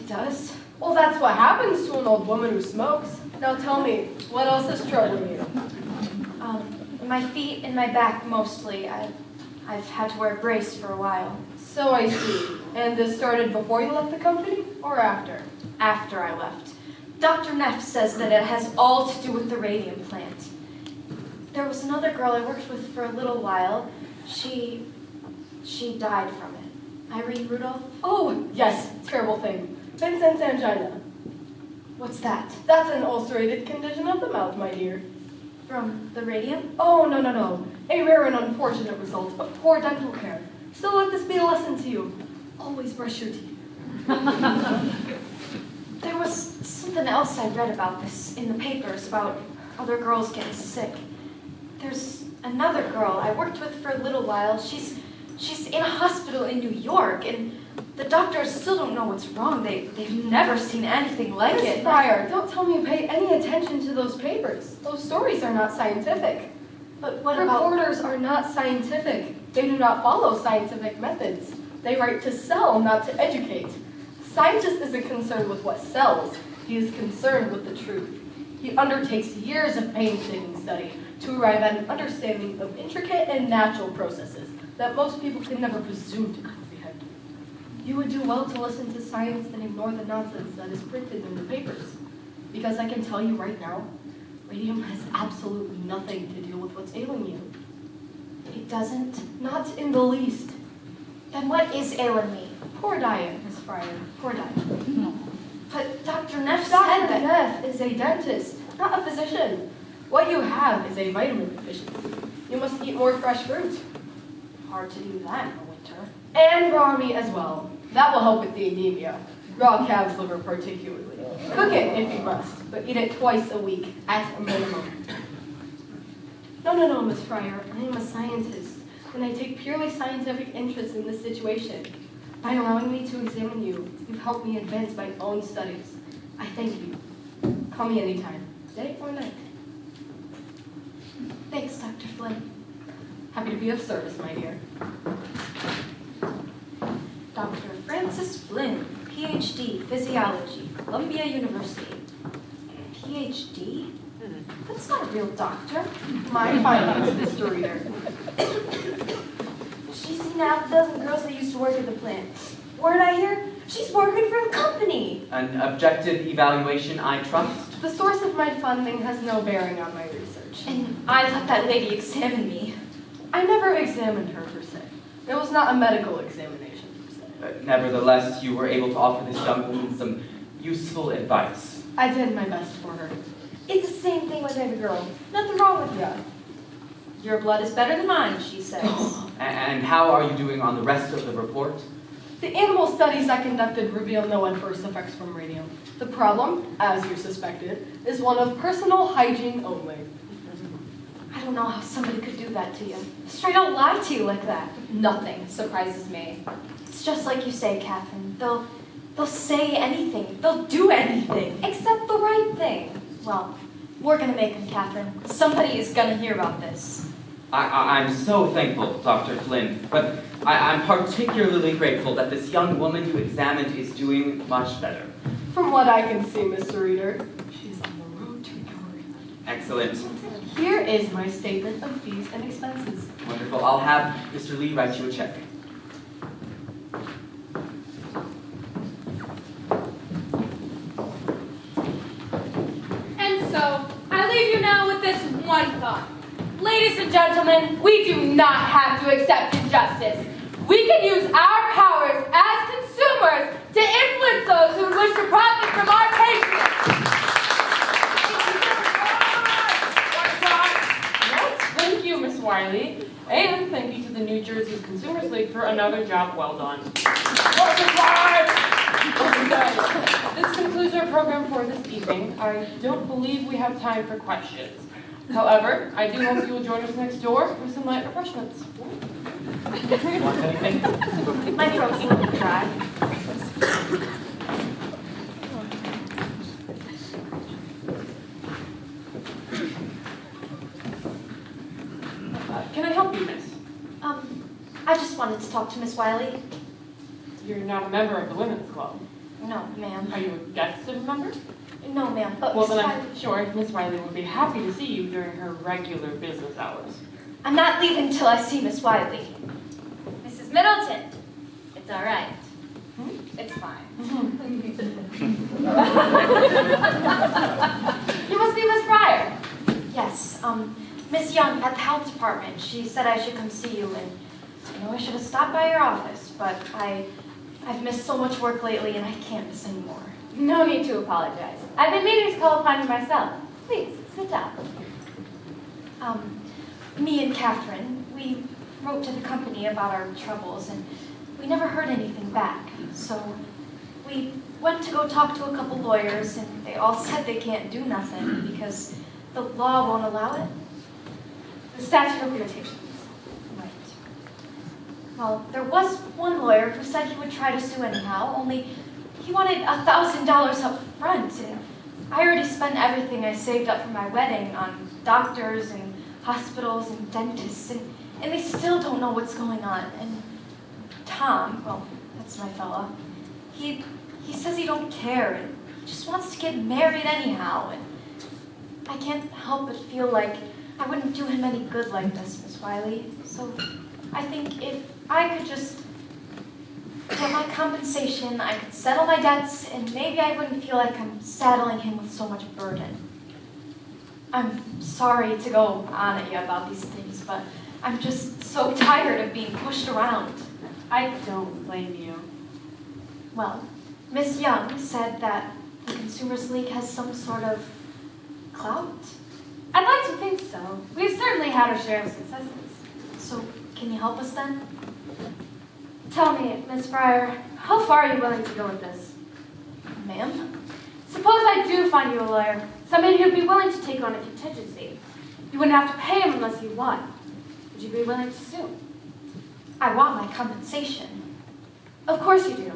it does. Well, that's what happens to an old woman who smokes. Now tell me, what else is troubling you? My feet and my back mostly. I've had to wear a brace for a while. So I see. And this started before you left the company, or after? After I left. Dr. Neff says that it has all to do with the radium plant. There was another girl I worked with for a little while. She died from it. Irene Rudolph? Oh, yes, terrible thing. Vincent's angina. What's that? That's an ulcerated condition of the mouth, my dear. From the radium? Oh, no. A rare and unfortunate result of poor dental care. So let this be a lesson to you. Always brush your teeth. There was something else I read about this in the papers, about other girls getting sick. There's another girl I worked with for a little while. She's in a hospital in New York, and the doctors still don't know what's wrong. They've never seen anything like it. Miss Fryer, don't tell me you pay any attention to those papers. Those stories are not scientific. But what about... Reporters are not scientific. They do not follow scientific methods. They write to sell, not to educate. The scientist isn't concerned with what sells. He is concerned with the truth. He undertakes years of painstaking study to arrive at an understanding of intricate and natural processes that most people can never presume to comprehend. You would do well to listen to science and ignore the nonsense that is printed in the papers. Because I can tell you right now, radium has absolutely nothing to do with what's ailing you. It doesn't? Not in the least. Then what is ailing me? Poor diet, Miss Fryer. Poor diet. But Dr. Neff said Dr. that... Neff is a dentist, not a physician. What you have is a vitamin deficiency. You must eat more fresh fruit. Hard to do that in the winter. And raw meat as well. That will help with the anemia. Raw calf's liver particularly. Cook it if you must, but eat it twice a week at a minimum. No, Miss Fryer. I am a scientist, and I take purely scientific interest in this situation. By allowing me to examine you, you've helped me advance my own studies. I thank you. Call me anytime, day or night. Thanks, Dr. Flynn. Happy to be of service, my dear. Dr. Francis Flynn, PhD, Physiology, Columbia University. PhD? That's not a real doctor. My findings, Mr. Reader. She's seen half a dozen girls that used to work at the plant. Word I hear? She's working for a company. An objective evaluation, I trust? The source of my funding has no bearing on my research. And I let that lady examine me. I never examined her, per se. It was not a medical examination, per se. Nevertheless, you were able to offer this young woman some useful advice. I did my best for her. It's the same thing with every girl. Nothing wrong with you. Your blood is better than mine, she says. And how are you doing on the rest of the report? The animal studies I conducted reveal no adverse effects from radium. The problem, as you suspected, is one of personal hygiene only. I don't know how somebody could do that to you. Straight out lie to you like that. Nothing surprises me. It's just like you say, Catherine. They'll say anything. They'll do anything. Except the right thing. Well, we're gonna make them, Catherine. Somebody is gonna hear about this. I'm so thankful, Dr. Flynn, but I'm particularly grateful that this young woman you examined is doing much better. From what I can see, Mr. Reader, she's on the road to recovery. Excellent. Here is my statement of fees and expenses. Wonderful. I'll have Mr. Lee write you a check. And so, I leave you now with this one thought. Ladies and gentlemen, we do not have to accept injustice. We can use our powers as consumers to influence those who wish to profit from our patronage. Yes, thank you, Miss Wiley. And thank you to the New Jersey Consumers League for another job well done. This concludes our program for this evening. I don't believe we have time for questions. However, I do hope you will join us next door for some light refreshments. My throat's a little dry. Can I help you, miss? I just wanted to talk to Miss Wiley. You're not a member of the Women's Club. No, ma'am. Are you a guest of a member? No, ma'am, but Well, Miss then Wiley... I'm sure Miss Wiley would be happy to see you during her regular business hours. I'm not leaving till I see Miss Wiley. Mrs. Middleton, it's all right. It's fine. You must be Miss Pryor. Yes, Miss Young at the health department. She said I should come see you, and I know I should have stopped by your office, but I've missed so much work lately, and I can't miss anymore. No need to apologize. I've been meaning to call upon you myself. Please, sit down. Me and Catherine, we wrote to the company about our troubles, and we never heard anything back. So we went to go talk to a couple lawyers, and they all said they can't do nothing because the law won't allow it. The statute of limitations. Right. Well, there was one lawyer who said he would try to sue anyhow, only he wanted $1,000 up front, and I already spent everything I saved up for my wedding on doctors and hospitals and dentists, and they still don't know what's going on. And Tom, well, that's my fella, he says he don't care and just wants to get married anyhow, and I can't help but feel like I wouldn't do him any good like this, Miss Wiley. So I think if I could just get my compensation, I could settle my debts, and maybe I wouldn't feel like I'm saddling him with so much burden. I'm sorry to go on at you about these things, but I'm just so tired of being pushed around. I don't blame you. Well, Miss Young said that the Consumers League has some sort of clout. I'd like to think so. We've certainly had our share of successes. So, can you help us then? Tell me, Miss Pryor, how far are you willing to go with this? Ma'am? Suppose I do find you a lawyer, somebody who'd be willing to take on a contingency. You wouldn't have to pay him unless you won. Would you be willing to sue? I want my compensation. Of course you do.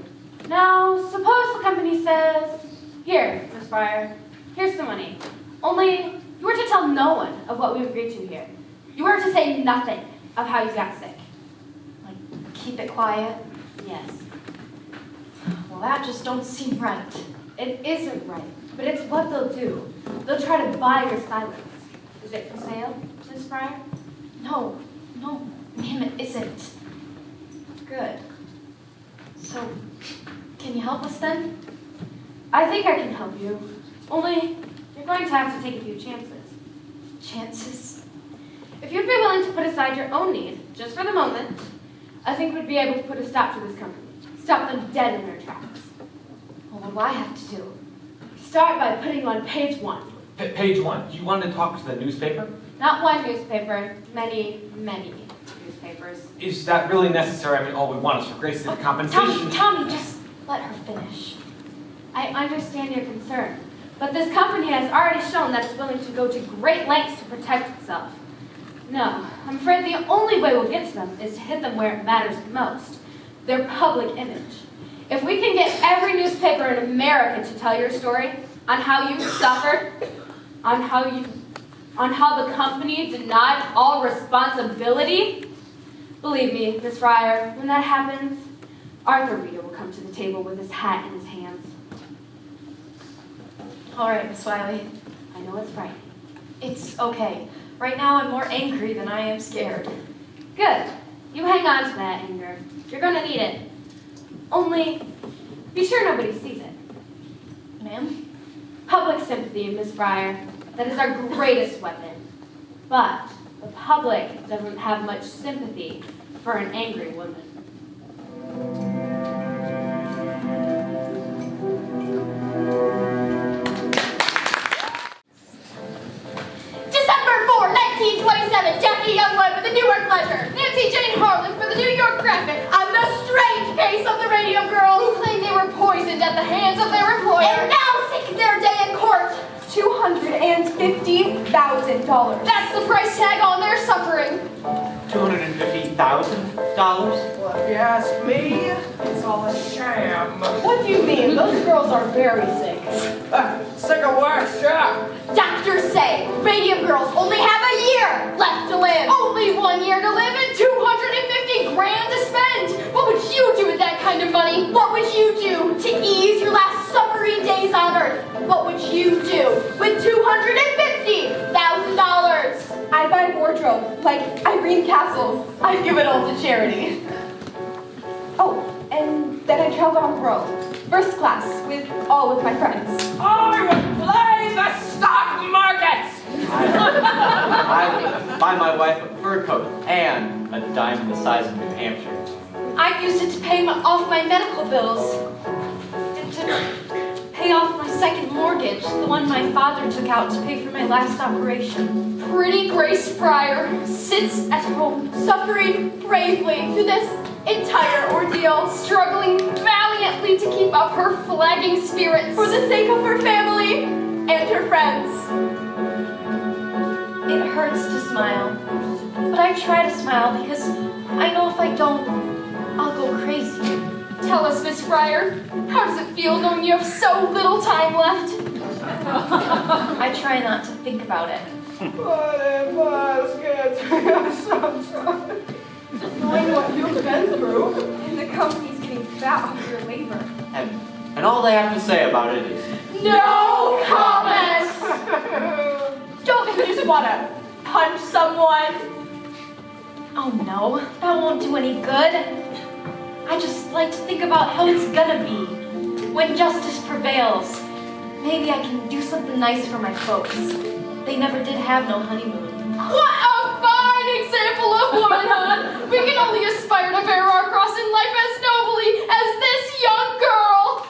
Now, suppose the company says, here, Miss Pryor, here's some money. Only, you were to tell no one of what we've agreed to here. You were to say nothing of how you got sick. Like, keep it quiet? Yes. Well, that just don't seem right. It isn't right, but it's what they'll do. They'll try to buy your silence. Is it for sale, Miss Pryor? No, ma'am, it isn't. Good. So, can you help us then? I think I can help you. Only, you're going to have to take a few chances. Chances? If you'd be willing to put aside your own need, just for the moment, I think we'd be able to put a stop to this company. Stop them dead in their tracks. Well, what do I have to do? Start by putting you on page 1. Page 1. Do you want to talk to the newspaper? Not one newspaper, many, many. newspapers. Is that really necessary? I mean, all we want is for Grace to get compensation. Tommy, just let her finish. I understand your concern, but this company has already shown that it's willing to go to great lengths to protect itself. No, I'm afraid the only way we'll get to them is to hit them where it matters most, their public image. If we can get every newspaper in America to tell your story on how you suffered, on how the company denied all responsibility, believe me, Miss Fryer, when that happens, Arthur Reader will come to the table with his hat in his hands. All right, Miss Wiley. I know it's frightening. It's okay. Right now I'm more angry than I am scared. Good. You hang on to that anger. You're gonna need it. Only, be sure nobody sees it. Ma'am? Public sympathy, Miss Fryer. That is our greatest weapon. But the public doesn't have much sympathy for an angry woman. December 4, 1927, Jackie Youngwood with the Newark Ledger. Nancy Jane Harlan for the New York Graphic. On the strange case of the Radium girls who claimed they were poisoned at the hands of their employer. And now seek their day in court. $250,000. That's the price tag on their suffering. $250,000? Well, if you ask me, it's all a sham. What do you mean? Those girls are very sick. Sick of what? Sure. Doctors say Radium girls only have a year left to live. Only 1 year to live and $250 grand to spend. What would you do with that kind of money? What would you do to ease your last suffering days on Earth? What would you do with $250,000? I buy a wardrobe, like Irene Castles. I give it all to charity. Oh, and then I travel on the road, first class, with all of my friends. I would play the stock market! I would buy my wife a fur coat and a diamond the size of New Hampshire. I used it to pay off my medical bills and to pay off my second mortgage, the one my father took out to pay for my last operation. Pretty Grace Fryer sits at home, suffering bravely through this entire ordeal, struggling valiantly to keep up her flagging spirits for the sake of her family and her friends. It hurts to smile, but I try to smile because I know if I don't, I'll go crazy. Tell us, Miss Fryer, how does it feel knowing you have so little time left? I try not to think about it. But it must get to you sometime. Knowing what you've been through, and the company's getting fat off your labor. And all they have to say about it is, No comment! Don't you just want to punch someone? Oh no, that won't do any good. I just like to think about how it's gonna be when justice prevails. Maybe I can do something nice for my folks. They never did have no honeymoon. What a fine example of womanhood! We can only aspire to bear our cross in life as nobly as this young girl!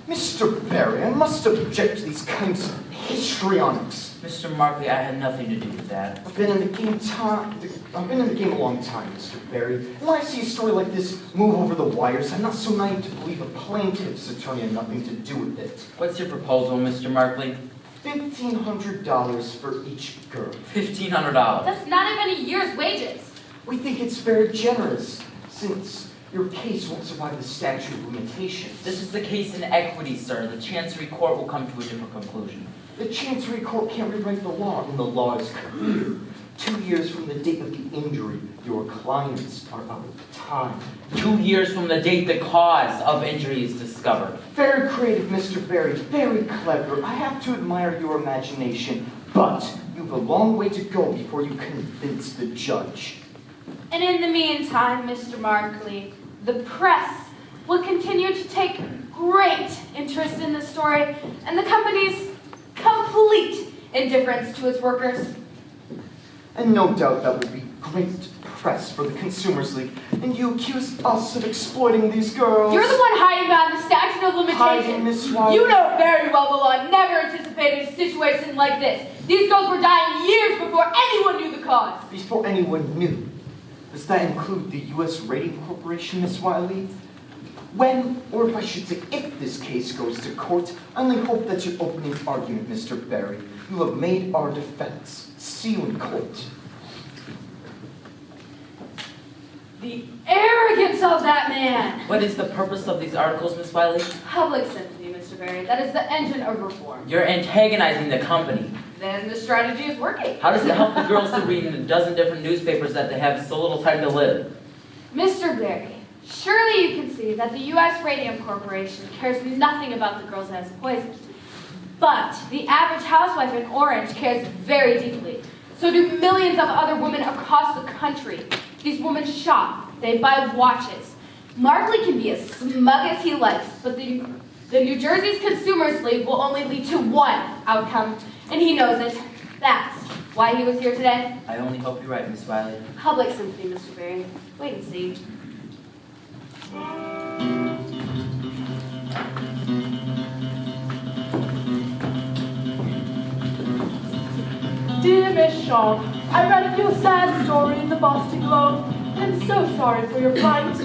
Mr. Barry, I must object to these kinds of histrionics. Mr. Markley, I had nothing to do with that. I've been in the game a long time, Mr. Barry. And when I see a story like this move over the wires, I'm not so naive to believe a plaintiff's attorney had nothing to do with it. What's your proposal, Mr. Markley? $1,500 for each girl. $1,500. That's not even a year's wages. We think it's very generous, since your case won't survive the statute of limitations. This is the case in equity, sir. The Chancery Court will come to a different conclusion. The Chancery Court can't rewrite the law, and the law is clear. 2 years from the date of the injury, your clients are out of time. 2 years from the date the cause of injury is discovered. Very creative, Mr. Barry, very clever. I have to admire your imagination, but you've a long way to go before you convince the judge. And in the meantime, Mr. Markley, the press will continue to take great interest in this story and the company's complete indifference to its workers. And no doubt that will be great press for the Consumers League. And you accuse us of exploiting these girls. You're the one hiding behind the statute of Hiding, limitations. Miss Wiley. You know very well, Milan, never anticipated a situation like this. These girls were dying years before anyone knew the cause. Before anyone knew. Does that include the U.S. Radium Corporation, Miss Wiley? When, or if I should say if this case goes to court, I only hope that your opening argument, Mr. Barry, you have made our defense. See you in court. The arrogance of that man! What is the purpose of these articles, Miss Wiley? Public sympathy, Mr. Barry. That is the engine of reform. You're antagonizing the company. Then the strategy is working. How does it help the girls to read in a dozen different newspapers that they have so little time to live? Mr. Barry, surely you can see that the U.S. Radium Corporation cares nothing about the girls as poisoned. But the average housewife in Orange cares very deeply. So do millions of other women across the country. These women shop, they buy watches. Markley can be as smug as he likes, but the New Jersey's Consumers League will only lead to one outcome, and he knows it. That's why he was here today. I only hope you're right, Miss Wiley. Public sympathy, Mr. Barry. Wait and see. Dear Miss Shaw, I read of your sad story in the Boston Globe. I'm so sorry for your plight.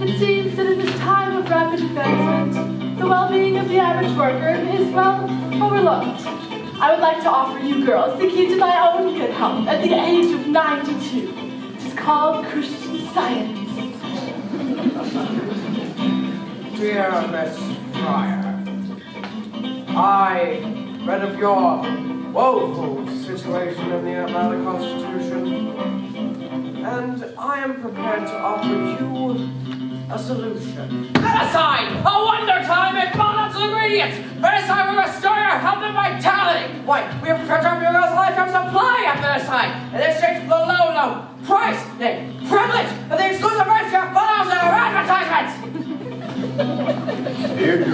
It seems that in this time of rapid advancement, the well-being of the average worker is, well, overlooked. I would like to offer you girls the key to my own good health at the age of 92. It is called Christian Science. Dear Miss Fryer, I read of your woeful situation in the Atlanta Constitution, and I am prepared to offer you a solution. Genocide! A wonder time in balanced ingredients! Venicide will restore your health and vitality! Why, we are prepared to offer your girls a lifetime supply of Venicide in exchange for the low price, the privilege, and the exclusive rights to your photos and our advertisements! Here,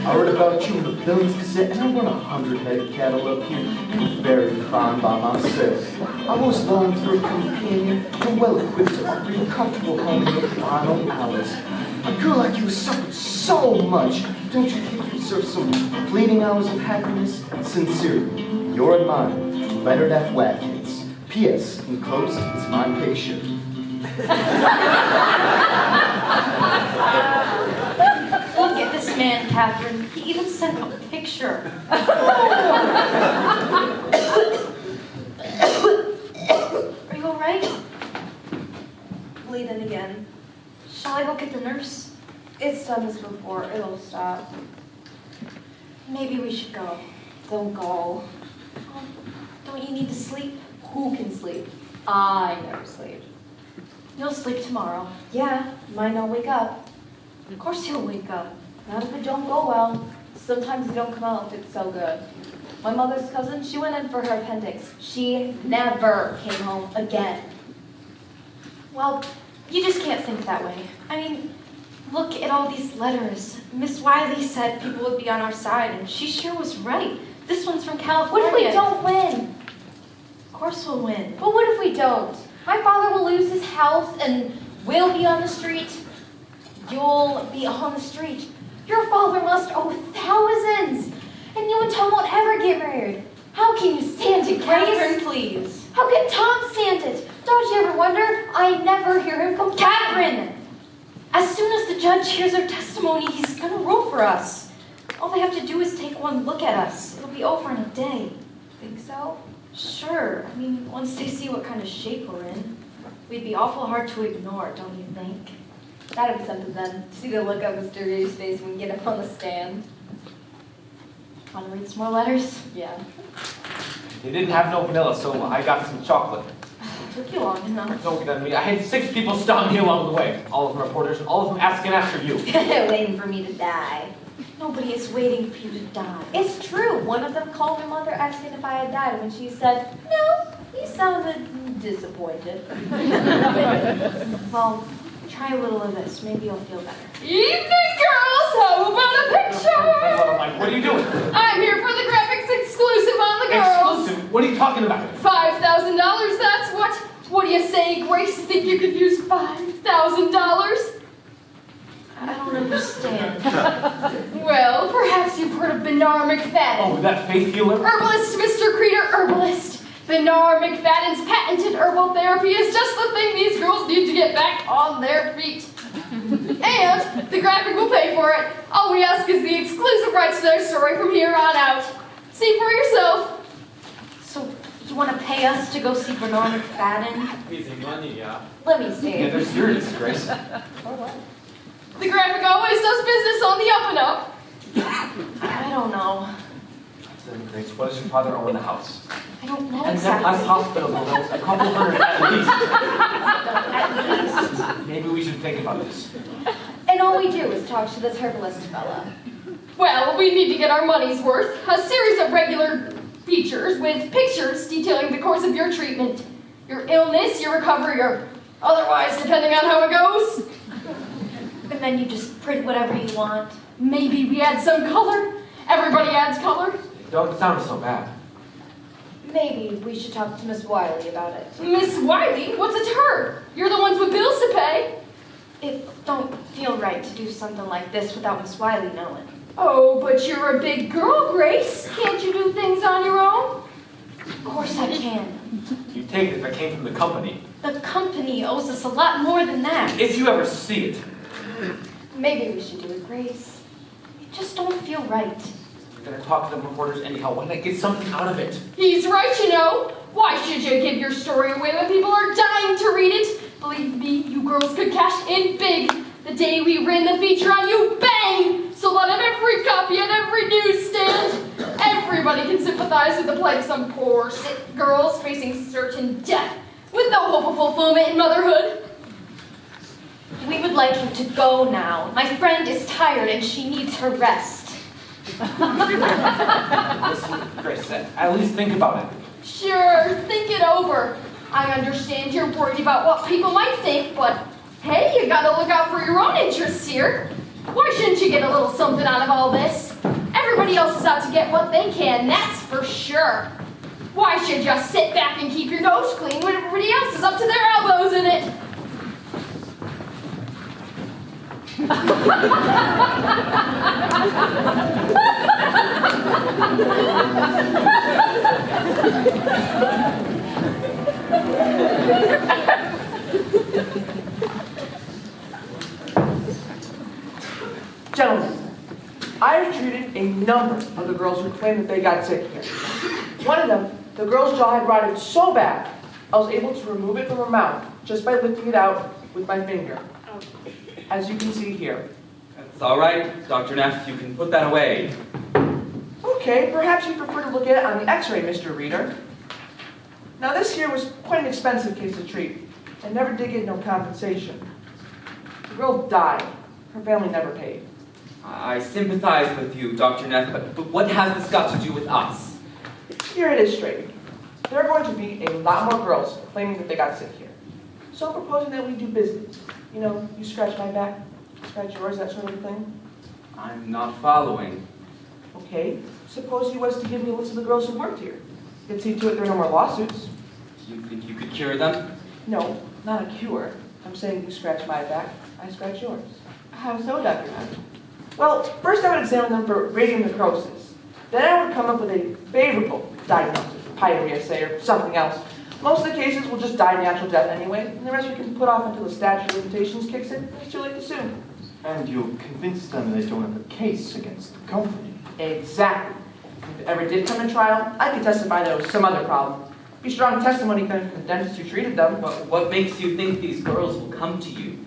I read about you in the Billings Gazette, and I run 100-head cattle up here. I'm very fine by myself. I've always longed for a companion and well-equipped to offer you a comfortable home in your final hours. A girl like you has suffered so much. Don't you think you deserve some fleeting hours of happiness? Sincerely, your admirer, Leonard F. Watkins. P.S. Enclosed is my patient. Look at this man, Catherine. He even sent a picture. Are you all right? Bleeding again. Shall I go get the nurse? It's done this before. It'll stop. Maybe we should go. Don't go. Don't you need to sleep? Who can sleep? I never sleep. You'll sleep tomorrow. Yeah, might not wake up. Of course you'll wake up. Not if it don't go well. Sometimes it don't come out if it's so good. My mother's cousin, she went in for her appendix. She never came home again. Well, you just can't think that way. I mean, look at all these letters. Miss Wiley said people would be on our side, and she sure was right. This one's from California. What if we don't win? Of course we'll win. But what if we don't? My father will lose his house and we'll be on the street. You'll be on the street. Your father must owe thousands. And you and Tom won't ever get married. How can you stand it, Grace? Catherine, please. How can Tom stand it? Don't you ever wonder? I never hear him complain. Catherine! As soon as the judge hears our testimony, he's gonna rule for us. All they have to do is take one look at us. It'll be over in a day. Think so? Sure. I mean, once they see what kind of shape we're in, we'd be awful hard to ignore, don't you think? That'd be something then. See the look on Mr. Reeves' face when we get up on the stand. Want to read some more letters? Yeah. They didn't have no vanilla, so I got some chocolate. It took you long enough. Don't get on me. I had 6 people stop me along the way. All of them reporters, and all of them asking after you. Waiting for me to die. Nobody is waiting for you to die. It's true. One of them called her mother asking if I had died when she said, "No, you sounded disappointed. Well, try a little of this. Maybe you'll feel better. Evening, girls! How about a picture? Mike, what are you doing? I'm here for the graphics exclusive on the girls. Exclusive? What are you talking about? $5,000, that's what? What do you say, Grace? Think you could use $5,000? I don't understand. Well, perhaps you've heard of Benar McFadden. Oh, that faith healer? Herbalist, Mr. Creeder, herbalist. Benar McFadden's patented herbal therapy is just the thing these girls need to get back on their feet. And the graphic will pay for it. All we ask is the exclusive rights to their story from here on out. See for yourself. So, you want to pay us to go see Bernard McFadden? Easy money, yeah. Let me see. Yeah, they're serious, Grace. The graphic always does business on the up and up. I don't know. Then, Grace, what does your father own in the house? I don't know And exactly. that last hospital bill, that was a couple hundred at least. At least. Maybe we should think about this. And all we do is talk to this herbalist fella. Well, we need to get our money's worth. A series of regular features with pictures detailing the course of your treatment, your illness, your recovery, or otherwise, depending on how it goes. And then you just print whatever you want. Maybe we add some color. Everybody adds color. Don't sound so bad. Maybe we should talk to Miss Wiley about it. Miss Wiley? What's it to her? You're the ones with bills to pay. It don't feel right to do something like this without Miss Wiley knowing. Oh, but you're a big girl, Grace. Can't you do things on your own? Of course I can. You'd take it if it came from the company. The company owes us a lot more than that. If you ever see it. Maybe we should do it, Grace. It just don't feel right. You're gonna talk to the reporters anyhow. Why not get something out of it? He's right, you know. Why should you give your story away when people are dying to read it? Believe me, you girls could cash in big. The day we ran the feature on you, bang! Sold out of every copy at every newsstand. Everybody can sympathize with the plight of some poor, sick girls facing certain death with no hope of fulfillment in motherhood. We would like you to go now. My friend is tired and she needs her rest. Listen, Grace, at least think about it. Sure, think it over. I understand you're worried about what people might think, but hey, you gotta look out for your own interests here. Why shouldn't you get a little something out of all this? Everybody else is out to get what they can, that's for sure. Why should you just sit back and keep your nose clean when everybody else is up to their elbows in it? Gentlemen, I have treated a number of the girls who claim that they got sick here. One of them, the girl's jaw had rotted so bad, I was able to remove it from her mouth just by lifting it out with my finger. As you can see here. That's all right, Dr. Neff. You can put that away. Okay, perhaps you prefer to look at it on the x-ray, Mr. Reader. Now this here was quite an expensive case to treat, and never did get no compensation. The girl died. Her family never paid. I sympathize with you, Dr. Neff, but what has this got to do with us? Here it is straight. There are going to be a lot more girls claiming that they got sick here. So I'm proposing that we do business. You know, you scratch my back, scratch yours, that sort of thing. I'm not following. Okay, suppose you was to give me a list of the girls who worked here. You could see to it there are no more lawsuits. Do you think you could cure them? No, not a cure. I'm saying you scratch my back, I scratch yours. How so, Dr. Neff? Well, first I would examine them for radium necrosis. Then I would come up with a favorable diagnosis, pyorrhea, say, or something else. Most of the cases will just die natural death anyway, and the rest we can put off until the statute of limitations kicks in. It's too late to sue. And you'll convince them they don't have a case against the company. Exactly. If it ever did come to trial, I could testify there was some other problem. Be strong testimony coming from the dentist who treated them. But what makes you think these girls will come to you?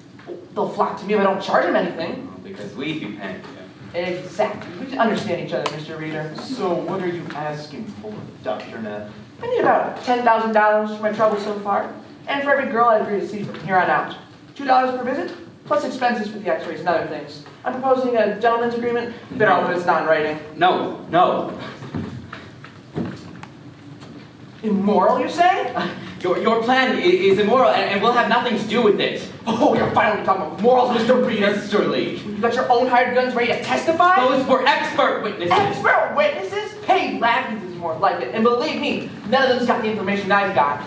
They'll flock to me if I don't charge them anything. Well, because we'd be paying you. Exactly. We can understand each other, Mr. Reader. So what are you asking for, Dr. Neff? I need about $10,000 for my trouble so far, and for every girl I agree to see from here on out. $2 per visit, plus expenses for the x-rays and other things. I'm proposing a gentleman's agreement, but all of it's not in writing. No, no. Immoral, you say? Your plan is immoral, and we'll have nothing to do with it. Oh, you're finally talking about morals, Mr. Reader. Mr. Lee. You got your own hired guns ready to testify? Those were expert witnesses. Expert witnesses? Paid lackeys is more like it. And believe me, none of them's got the information I've got.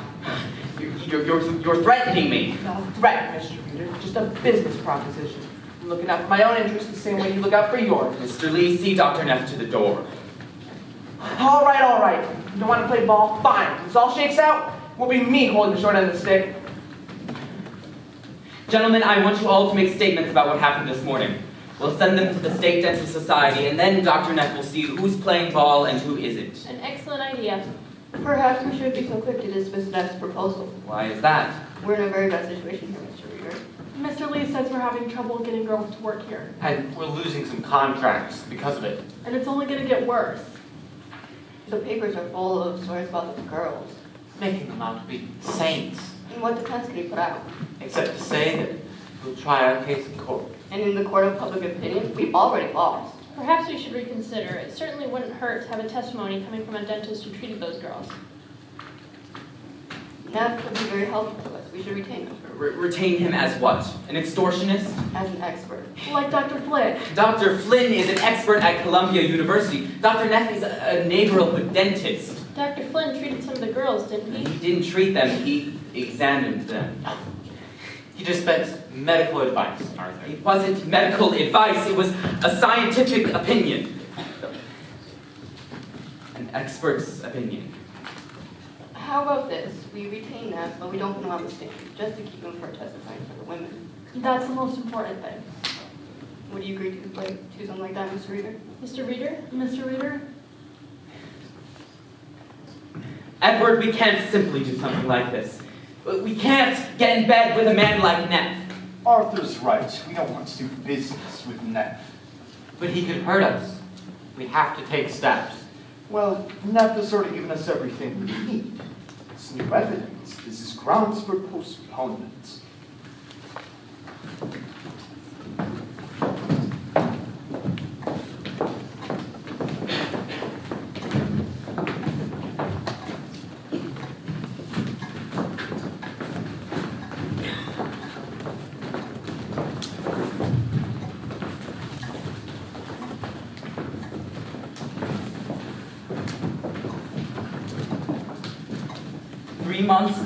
You're threatening me. No threat, Mr. Reader. Just a business proposition. I'm looking out for my own interests the same way you look out for yours. Mr. Lee, see Dr. Neff to the door. All right, all right. You don't want to play ball? Fine. If this all shakes out, it won't be me holding the short end of the stick. Gentlemen, I want you all to make statements about what happened this morning. We'll send them to the State Dental Society, and then Dr. Neff will see who's playing ball and who isn't. An excellent idea. Perhaps we should be so quick to dismiss Neff's proposal. Why is that? We're in a very bad situation here, Mr. Reader. Mr. Lee says we're having trouble getting girls to work here. And we're losing some contracts because of it. And it's only going to get worse. The papers are full of stories about the girls. Making them out to be saints. And what defense can he put out? Except to say that we'll try our case in court. And in the court of public opinion, we've already lost. Perhaps we should reconsider. It certainly wouldn't hurt to have a testimony coming from a dentist who treated those girls. Neff would be very helpful to us. We should retain him. Retain him as what? An extortionist? As an expert. Like Dr. Flynn. Dr. Flynn is an expert at Columbia University. Dr. Neff is a neighborhood dentist. Dr. Flynn treated some of the girls, didn't he? He didn't treat them, he examined them. He dispensed medical advice, Arthur. It wasn't medical advice, it was a scientific opinion. An expert's opinion. How about this? We retain Neff, but we don't put him on the stand, just to keep him for testifying for the women. That's the most important thing. Would you agree to do something like that, Mr. Reader? Mr. Reader? Mr. Reader? Edward, we can't simply do something like this. We can't get in bed with a man like Neff. Arthur's right. We don't want to do business with Neff. But he could hurt us. We have to take steps. Well, Neff has sort of given us everything we need. It's new evidence. This is grounds for postponement.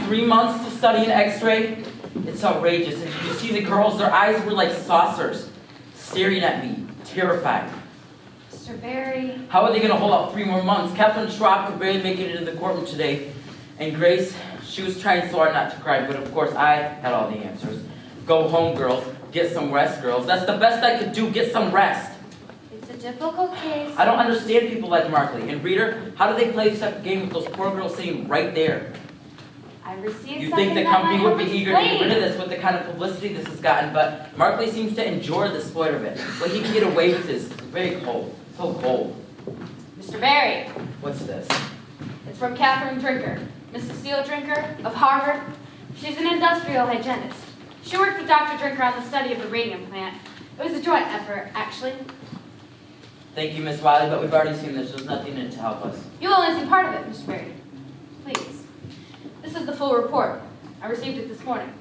Three months to study an x-ray? It's outrageous. And you see the girls, their eyes were like saucers, staring at me, terrified. Mr. Barry. How are they going to hold out 3 more months? Captain Schwab could barely make it into the courtroom today. And Grace, she was trying so hard not to cry, but of course I had all the answers. Go home, girls. Get some rest, girls. That's the best I could do. Get some rest. It's a difficult case. I don't understand people like Markley. And Reader, how do they play such a game with those poor girls sitting right there? I received You something think the that company might would be help eager to get explain. rid of this with the kind of publicity this has gotten, but Markley seems to enjoy the sport of it. What he can get away with is very cold. So cold. Mr. Barry. What's this? It's from Catherine Drinker, Mrs. Steele Drinker of Harvard. She's an industrial hygienist. She worked with Dr. Drinker on the study of the radium plant. It was a joint effort, actually. Thank you, Miss Wiley, but we've already seen this. There's nothing in it to help us. You'll only see part of it, Mr. Barry. Please. This is the full report. I received it this morning.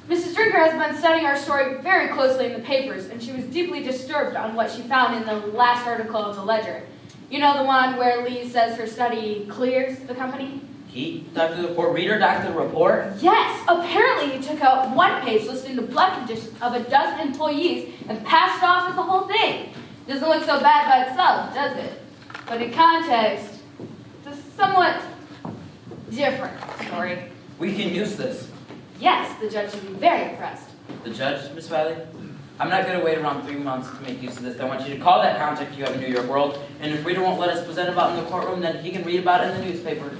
Mrs. Drinker has been studying our story very closely in the papers, and she was deeply disturbed on what she found in the last article of the Ledger. You know, the one where Lee says her study clears the company? He? Doctor the report? Reader, Doctor the report? Yes, apparently he took out one page listing the blood conditions of a dozen employees and passed it off as the whole thing. Doesn't look so bad by itself, does it? But in context, it's a somewhat different story. We can use this. Yes, the judge would be very impressed. The judge, Miss Wiley? I'm not going to wait around 3 months to make use of this. I want you to call that contact you have in New York World, and if Reader won't let us present about it in the courtroom, then he can read about it in the newspaper.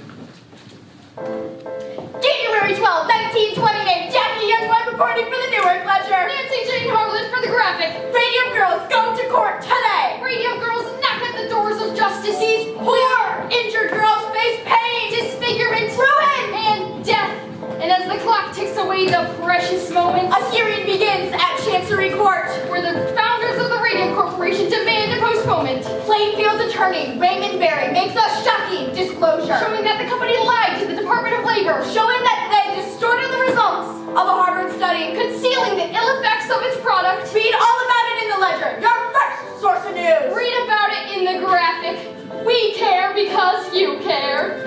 January 12, 1928, Jackie Youngwood reporting for the Newark Ledger. Nancy Jane Harlan for the Graphic. Radium girls go to court today. Radium girls knock at the doors of justices. Poor injured girls face pain, disfigurement, ruin, and death. And as the clock ticks away the precious moments, a hearing begins at Chancery Court, where the founders of the Radium Corporation demand a postponement. Plainfield's attorney, Raymond Barry, makes a shocking disclosure, showing that the company lied to the Department of Labor, showing that of a Harvard study concealing the ill effects of its product. Read all about it in the Ledger, your first source of news. Read about it in the Graphic. We care because you care.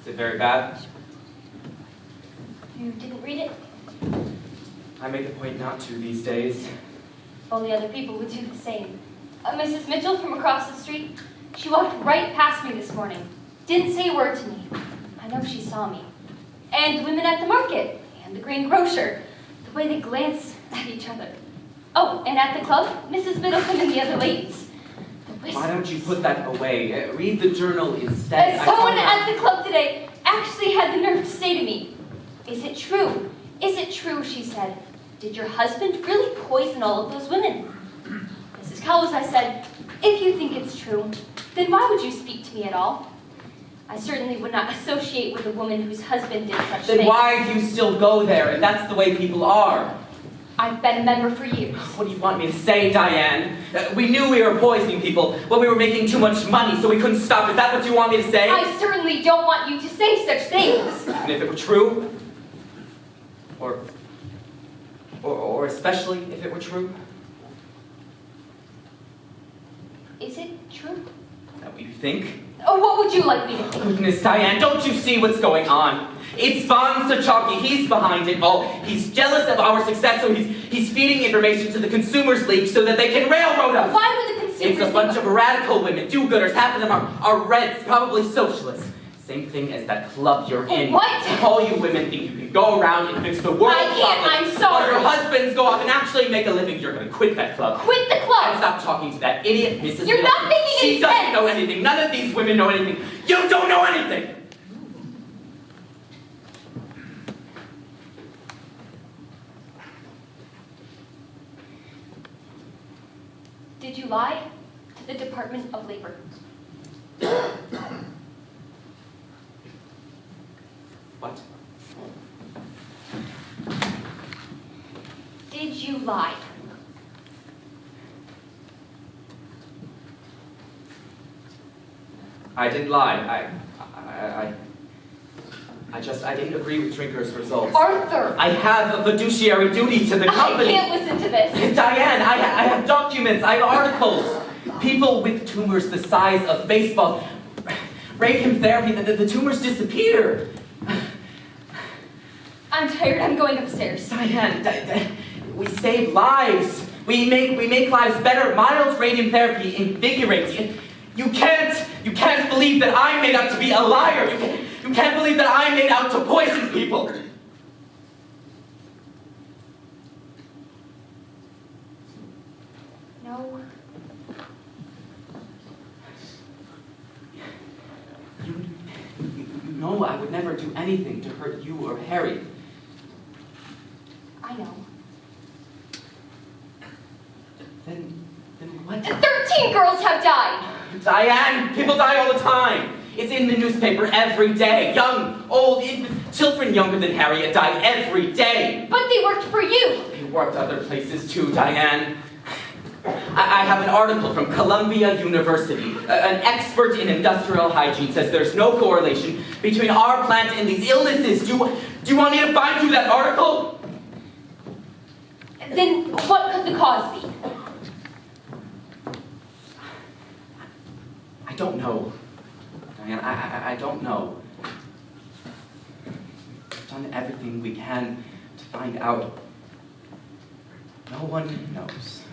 Is it very bad? You didn't read it? I make a point not to these days. Only other people would do the same. Mrs. Mitchell from across the street, she walked right past me this morning. Didn't say a word to me. I know she saw me. And women at the market, and the greengrocer, the way they glance at each other. Oh, and at the club, Mrs. Middleton and the other ladies. Why don't you put that away? Read the journal instead. Someone at the club today actually had the nerve to say to me, "Is it true? Is it true," she said. "Did your husband really poison all of those women?" "Mrs. Cowles," I said, "if you think it's true, then why would you speak to me at all? I certainly would not associate with a woman whose husband did such things." Then why do you still go there if that's the way people are? I've been a member for years. What do you want me to say, Diane? We knew we were poisoning people, but we were making too much money, so we couldn't stop. Is that what you want me to say? I certainly don't want you to say such things. And if it were true, or especially if it were true, Is it true? is that what you think? Oh, what would you like me to think? Goodness, Diane, don't you see what's going on? It's Von Sachocki. He's behind it all. He's jealous of our success, so he's feeding information to the Consumers League so that they can railroad us. Why would the Consumers It's a bunch of radical women, do-gooders. Half of them are Reds, probably socialists. Same thing as that club you're in. What? All you women think you can go around and fix the world. I can't, I'm sorry. While your husbands go off and actually make a living, you're going to quit that club. Quit the club? And stop talking to that idiot Mrs. You're not Middleton. making any She doesn't sense. know anything. None of these women know anything. You don't know anything. Did you lie to the Department of Labor? What? Did you lie? I didn't lie. I didn't agree with Drinker's results. Arthur! I have a fiduciary duty to the company. I can't listen to this. Diane, I have documents, I have articles. People with tumors the size of baseball. Radium therapy, the tumors disappear. I'm tired, I'm going upstairs. Diane, we save lives. We make lives better. Mild radium therapy invigorates. You can't believe that I'm made out to be a liar. You can't believe that I'm made out to poison people. No. You know I would never do anything to hurt you or Harry. I know. Then what? 13 girls have died! Diane, people die all the time. It's in the newspaper every day. Young, old, infant, children younger than Harriet die every day. But they worked for you! They worked other places too, Diane. I have an article from Columbia University. An expert in industrial hygiene says there's no correlation between our plant and these illnesses. Do you want me to find you that article? Then what could the cause be? I don't know. Diane, I don't know. We've done everything we can to find out. No one knows.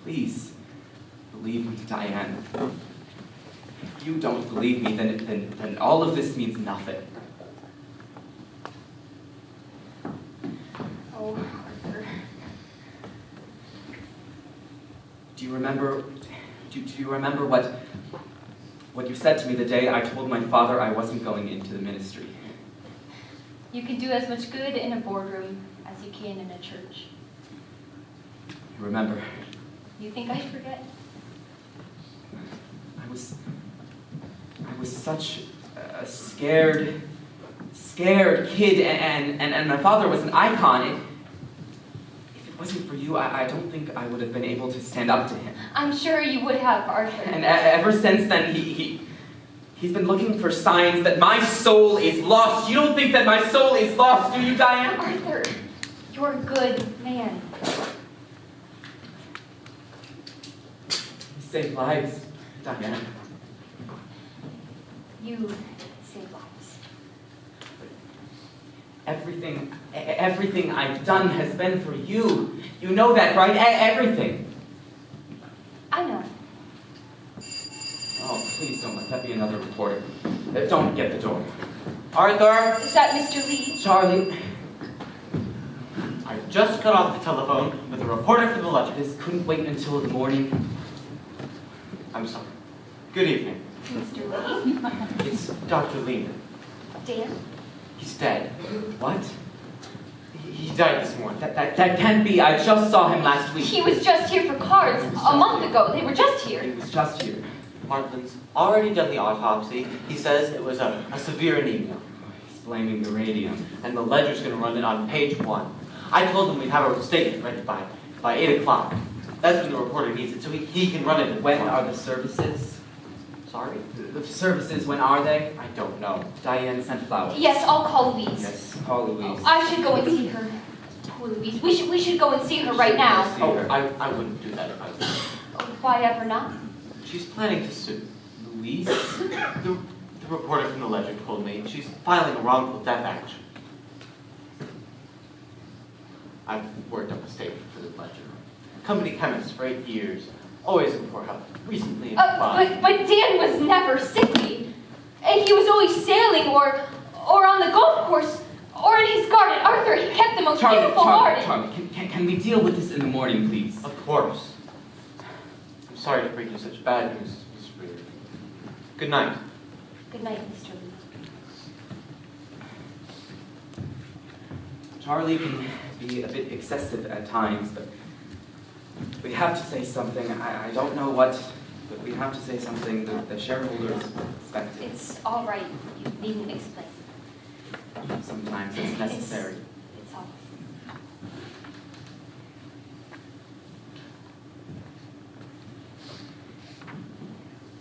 Please, believe me, Diane. If you don't believe me, then all of this means nothing. Oh, Arthur. Do you remember what you said to me the day I told my father I wasn't going into the ministry? You can do as much good in a boardroom as you can in a church. You remember? You think I'd forget? I was such a scared scared kid, and my father was an icon. If it wasn't for you, I don't think I would have been able to stand up to him. I'm sure you would have, Arthur. And ever since then, he's been looking for signs that my soul is lost. You don't think that my soul is lost, do you, Diane? Arthur, you're a good man. You save lives, Diane. You save lives. Everything I've done has been for you. You know that, right? Everything. I know. Oh, please don't let that be another reporter. Don't get the door. Arthur! Is that Mr. Lee? Charlie. I just got off the telephone with a reporter from the Ledger. This couldn't wait until the morning. I'm sorry. Good evening. Mr. Lee? It's Dr. Lehman. Dan? He's dead. What? He died this morning. That can't be. I just saw him last week. He was just here for cards a month ago. They were just here. He was just here. Martlin's already done the autopsy. He says it was a severe anemia. He's blaming the radium. And the Ledger's going to run it on page 1. I told him we'd have a statement ready by 8 o'clock. That's when the reporter needs it, so he can run it at When are the services? Sorry? The services, when are they? I don't know. Diane sent flowers. Yes, I'll call Louise. Yes, call Louise. I should go and see her. Poor Louise. We should go and see her right now. Oh, I wouldn't do that if I was you. Why ever not? She's planning to sue. Louise? The reporter from the Ledger told me she's filing a wrongful death action. I've worked up a statement for the Ledger. Company chemist for 8 years. Always in poor health. Recently in But Dan was never sickly. And he was always sailing or on the golf course or in his garden. Arthur, he kept the most beautiful garden. Charlie, can we deal with this in the morning, please? Of course. I'm sorry to bring you such bad news, Miss Reader. Good night. Good night, Mr. Lee. Charlie can be a bit excessive at times, but we have to say something. I don't know what, but we have to say something that the shareholders expect. It's all right. You needn't explain. Sometimes it's necessary. It's all right.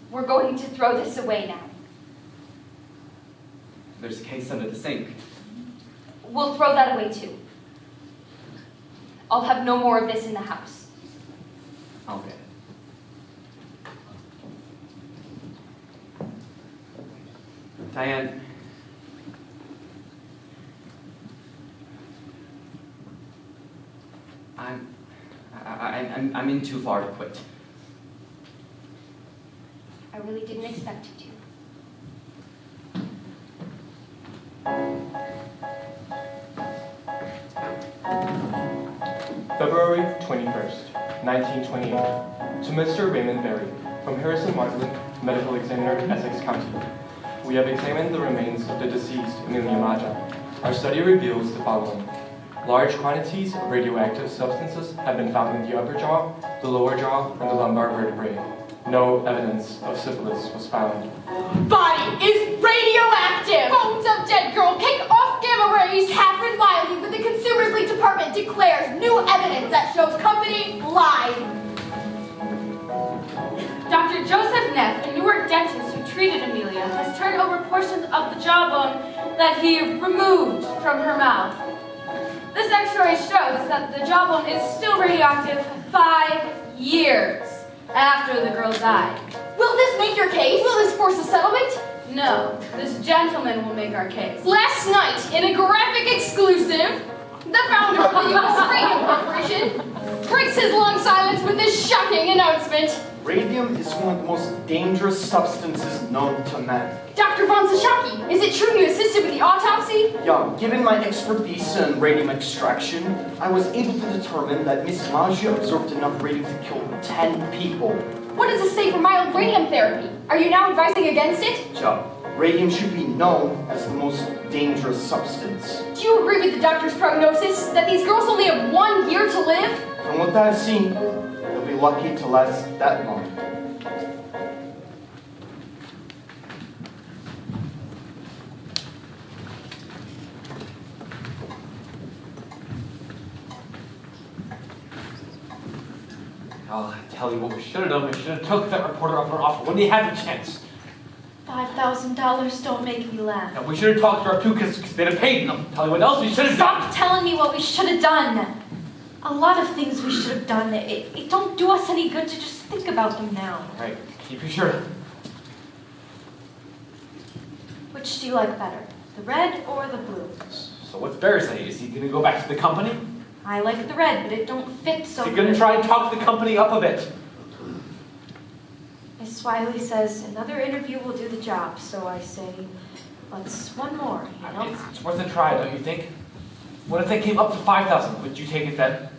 We're going to throw this away now. There's a case under the sink. We'll throw that away too. I'll have no more of this in the house. I'll get it. Diane. I'm in too far to quit. I really didn't expect you to. February 21st, 1928. To Mr. Raymond Berry, from Harrison Martland, Medical Examiner, Essex County. We have examined the remains of the deceased Amelia Maja. Our study reveals the following. Large quantities of radioactive substances have been found in the upper jaw, the lower jaw, and the lumbar vertebrae. No evidence of syphilis was found. Body is radioactive! Bones of dead girl kick off gamma rays! Catherine Wiley with the Consumers League Department declares new evidence that shows company lied. Dr. Joseph Neff, a Newark dentist who treated Amelia, has turned over portions of the jawbone that he removed from her mouth. This x-ray shows that the jawbone is still radioactive 5 years after the girl died. Will this make your case? Will this force a settlement? No, this gentleman will make our case. Last night, in a graphic exclusive, the founder of the U.S. Radium Corporation breaks his long silence with this shocking announcement. Radium is one of the most dangerous substances known to man. Dr. Von Sashaki, is it true you assisted with the autopsy? Yeah, given my expertise in radium extraction, I was able to determine that Miss Magia absorbed enough radium to kill 10 people. What does this say for mild radium therapy? Are you now advising against it? Yeah, radium should be known as the most dangerous substance. Do you agree with the doctor's prognosis that these girls only have 1 year to live? From what I've seen, they'll be lucky to last that long. I'll tell you what we should have done. We should have took that reporter up on her offer when he had the chance. $5,000 don't make me laugh. And we should have talked to her too because they'd have paid. And I'll tell you what else we should have done. Stop telling me what we should have done. A lot of things we should have done. It don't do us any good to just think about them now. All right, keep your shirt on. Which do you like better, the red or the blue? So what's Barry say? Is he going to go back to the company? I like the red, but it don't fit so Is he going to try and talk the company up a bit? Miss Wiley says another interview will do the job, so I say, let's one more, you know? It's worth a try, don't you think? What if they came up to 5,000? Would you take it then?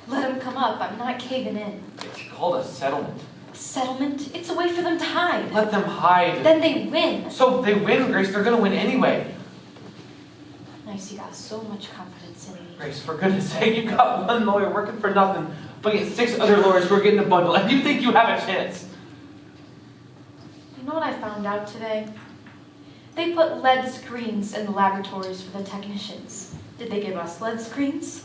Let them come up. I'm not caving in. It's called a settlement. Settlement? It's a way for them to hide. Let them hide. Then they win. So they win, Grace. They're going to win anyway. Nice, you got so much confidence in me. Grace, for goodness sake, you've got one lawyer working for nothing, but you get 6 other lawyers who are getting a bundle, and you think you have a chance. You know what I found out today? They put lead screens in the laboratories for the technicians. Did they give us lead screens?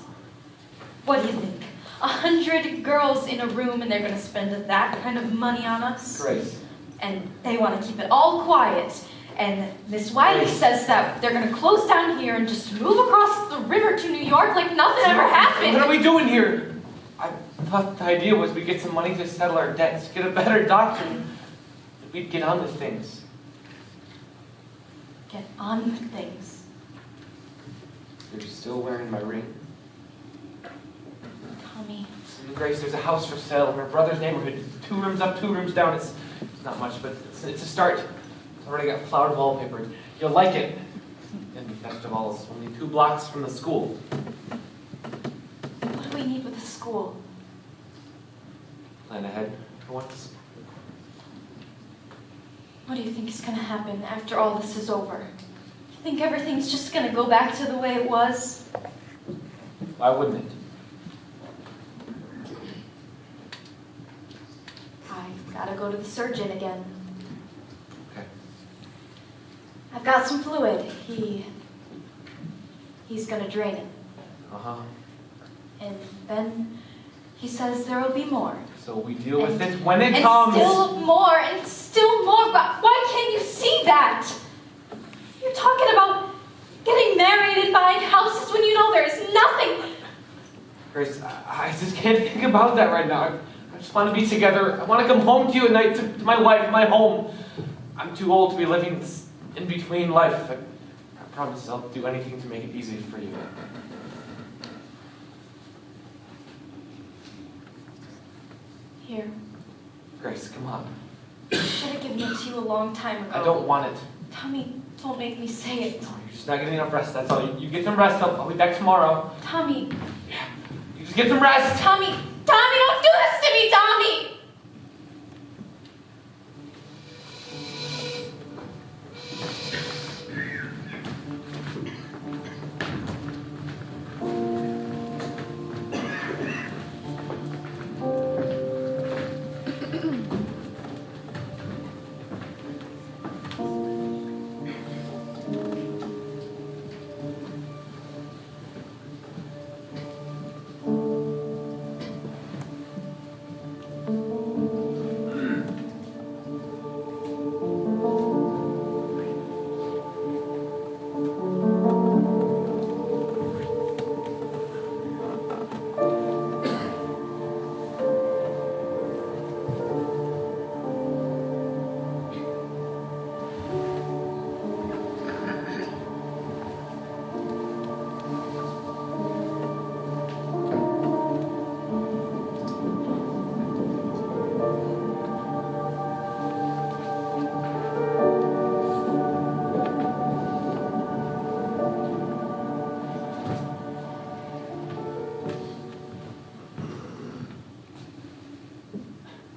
What do you think? 100 girls in a room and they're going to spend that kind of money on us? Grace. And they want to keep it all quiet. And Miss Wiley says that they're going to close down here and just move across the river to New York like nothing ever happened. What are we doing here? I thought the idea was we'd get some money to settle our debts, get a better doctor, and we'd get on with things. Get on with things. You're still wearing my ring? Tommy. Grace, there's a house for sale in my brother's neighborhood. 2 rooms up, 2 rooms down. It's not much, but it's a start. It's already got flowered wallpaper. You'll like it. And best of all, it's only 2 blocks from the school. What do we need with the school? Plan ahead for once. What do you think is going to happen after all this is over? You think everything's just going to go back to the way it was? Why wouldn't it? I've got to go to the surgeon again. Okay. I've got some fluid. He's going to drain it. Uh-huh. And then he says there will be more. So we deal with it when it and comes. Still more, and still more. But why can't you see that? You're talking about getting married and buying houses when you know there is nothing. Grace, I just can't think about that right now. I just want to be together. I want to come home to you at night, to my wife, my home. I'm too old to be living this in-between life. I promise I'll do anything to make it easy for you. Here. Grace, come on. I should have given it to you a long time ago. I don't want it. Tommy, don't make me say it. You're just not getting enough rest, that's all. You get some rest, I'll be back tomorrow. Tommy. You just get some rest. Tommy, don't do this to me, Tommy!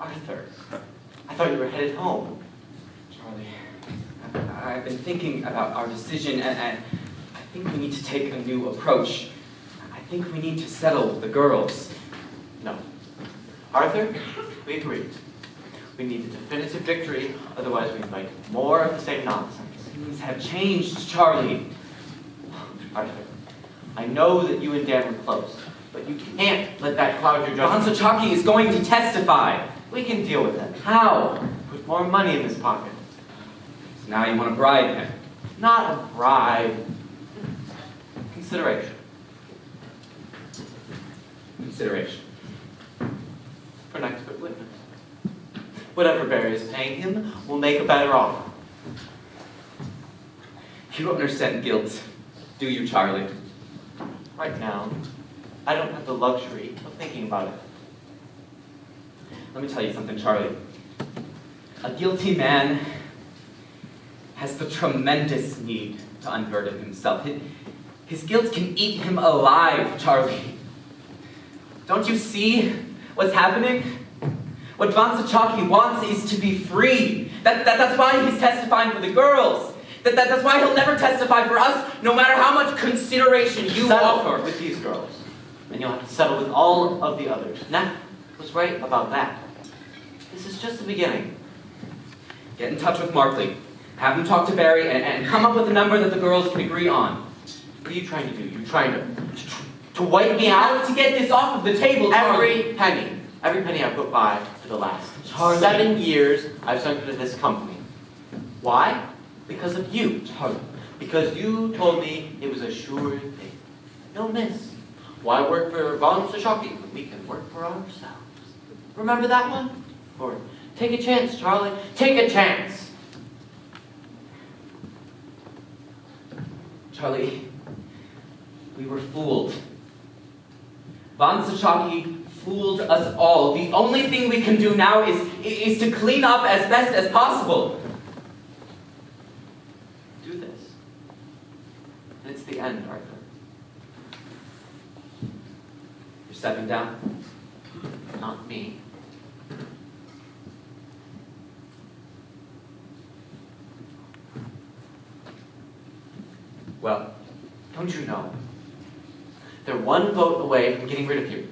Arthur, I thought you were headed home. Charlie, I've been thinking about our decision, and I think we need to take a new approach. I think we need to settle the girls. No. Arthur, we agreed. We need a definitive victory, otherwise we invite more of the same nonsense. Things have changed, Charlie. Arthur, I know that you and Dan were close. But you can't let that cloud your Von judgment. Sochaki is going to testify. We can deal with it. How? Put more money in his pocket. So now you want to bribe him. Not a bribe. Consideration. Consideration. For an expert witness. Whatever Barry is paying him will make a better offer. You don't understand guilt, do you, Charlie? Right now, I don't have the luxury of thinking about it. Let me tell you something, Charlie. A guilty man has the tremendous need to unburden himself. His guilt can eat him alive, Charlie. Don't you see what's happening? What Von Sochaki wants is to be free. That's why he's testifying for the girls. That's why he'll never testify for us, no matter how much consideration you offer. With these girls, and you'll have to settle with all of the others. Neff was right about that. This is just the beginning. Get in touch with Markley. Have him talk to Barry and come up with a number that the girls can agree on. What are you trying to do? You're trying to wipe me out? To get this off of the table, Charlie. Every penny I've put by for the last Charlie. 7 years I've sunk into this company. Why? Because of you, Charlie. Because you told me it was a sure thing. No miss. Why work for Von Sochaki when we can work for ourselves? Remember that one? Or take a chance, Charlie. Take a chance. Charlie, we were fooled. Von Sochaki fooled us all. The only thing we can do now is to clean up as best as possible. Do this. And it's the end, Arthur. You're stepping down? Not me. Well, don't you know? They're one vote away from getting rid of you.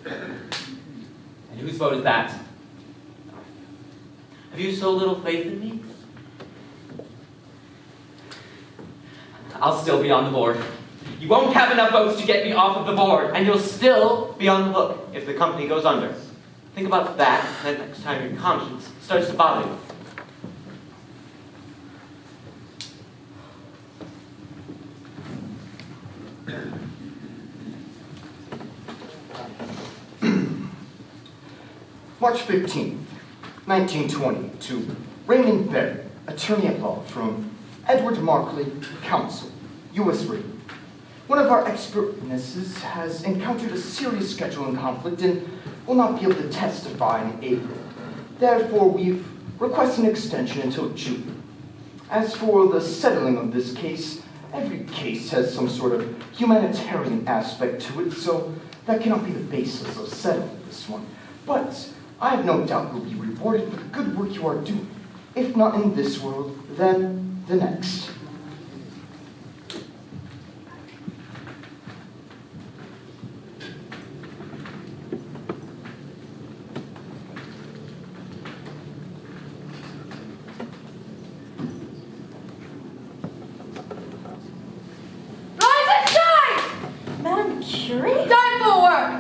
And whose vote is that? Have you so little faith in me? I'll still be on the board. You won't have enough votes to get me off of the board. And you'll still be on the hook if the company goes under. Think about that, and then next time your conscience starts to bother you. March 15th, 1920, to Raymond Berry, attorney at law from Edward Markley, counsel, U.S. Radium. One of our expert witnesses has encountered a serious scheduling conflict and will not be able to testify in April. Therefore, we've requested an extension until June. As for the settling of this case, every case has some sort of humanitarian aspect to it, so that cannot be the basis of settling this one. But I have no doubt you'll be rewarded for the good work you are doing. If not in this world, then the next. Madam Curie? Time for work!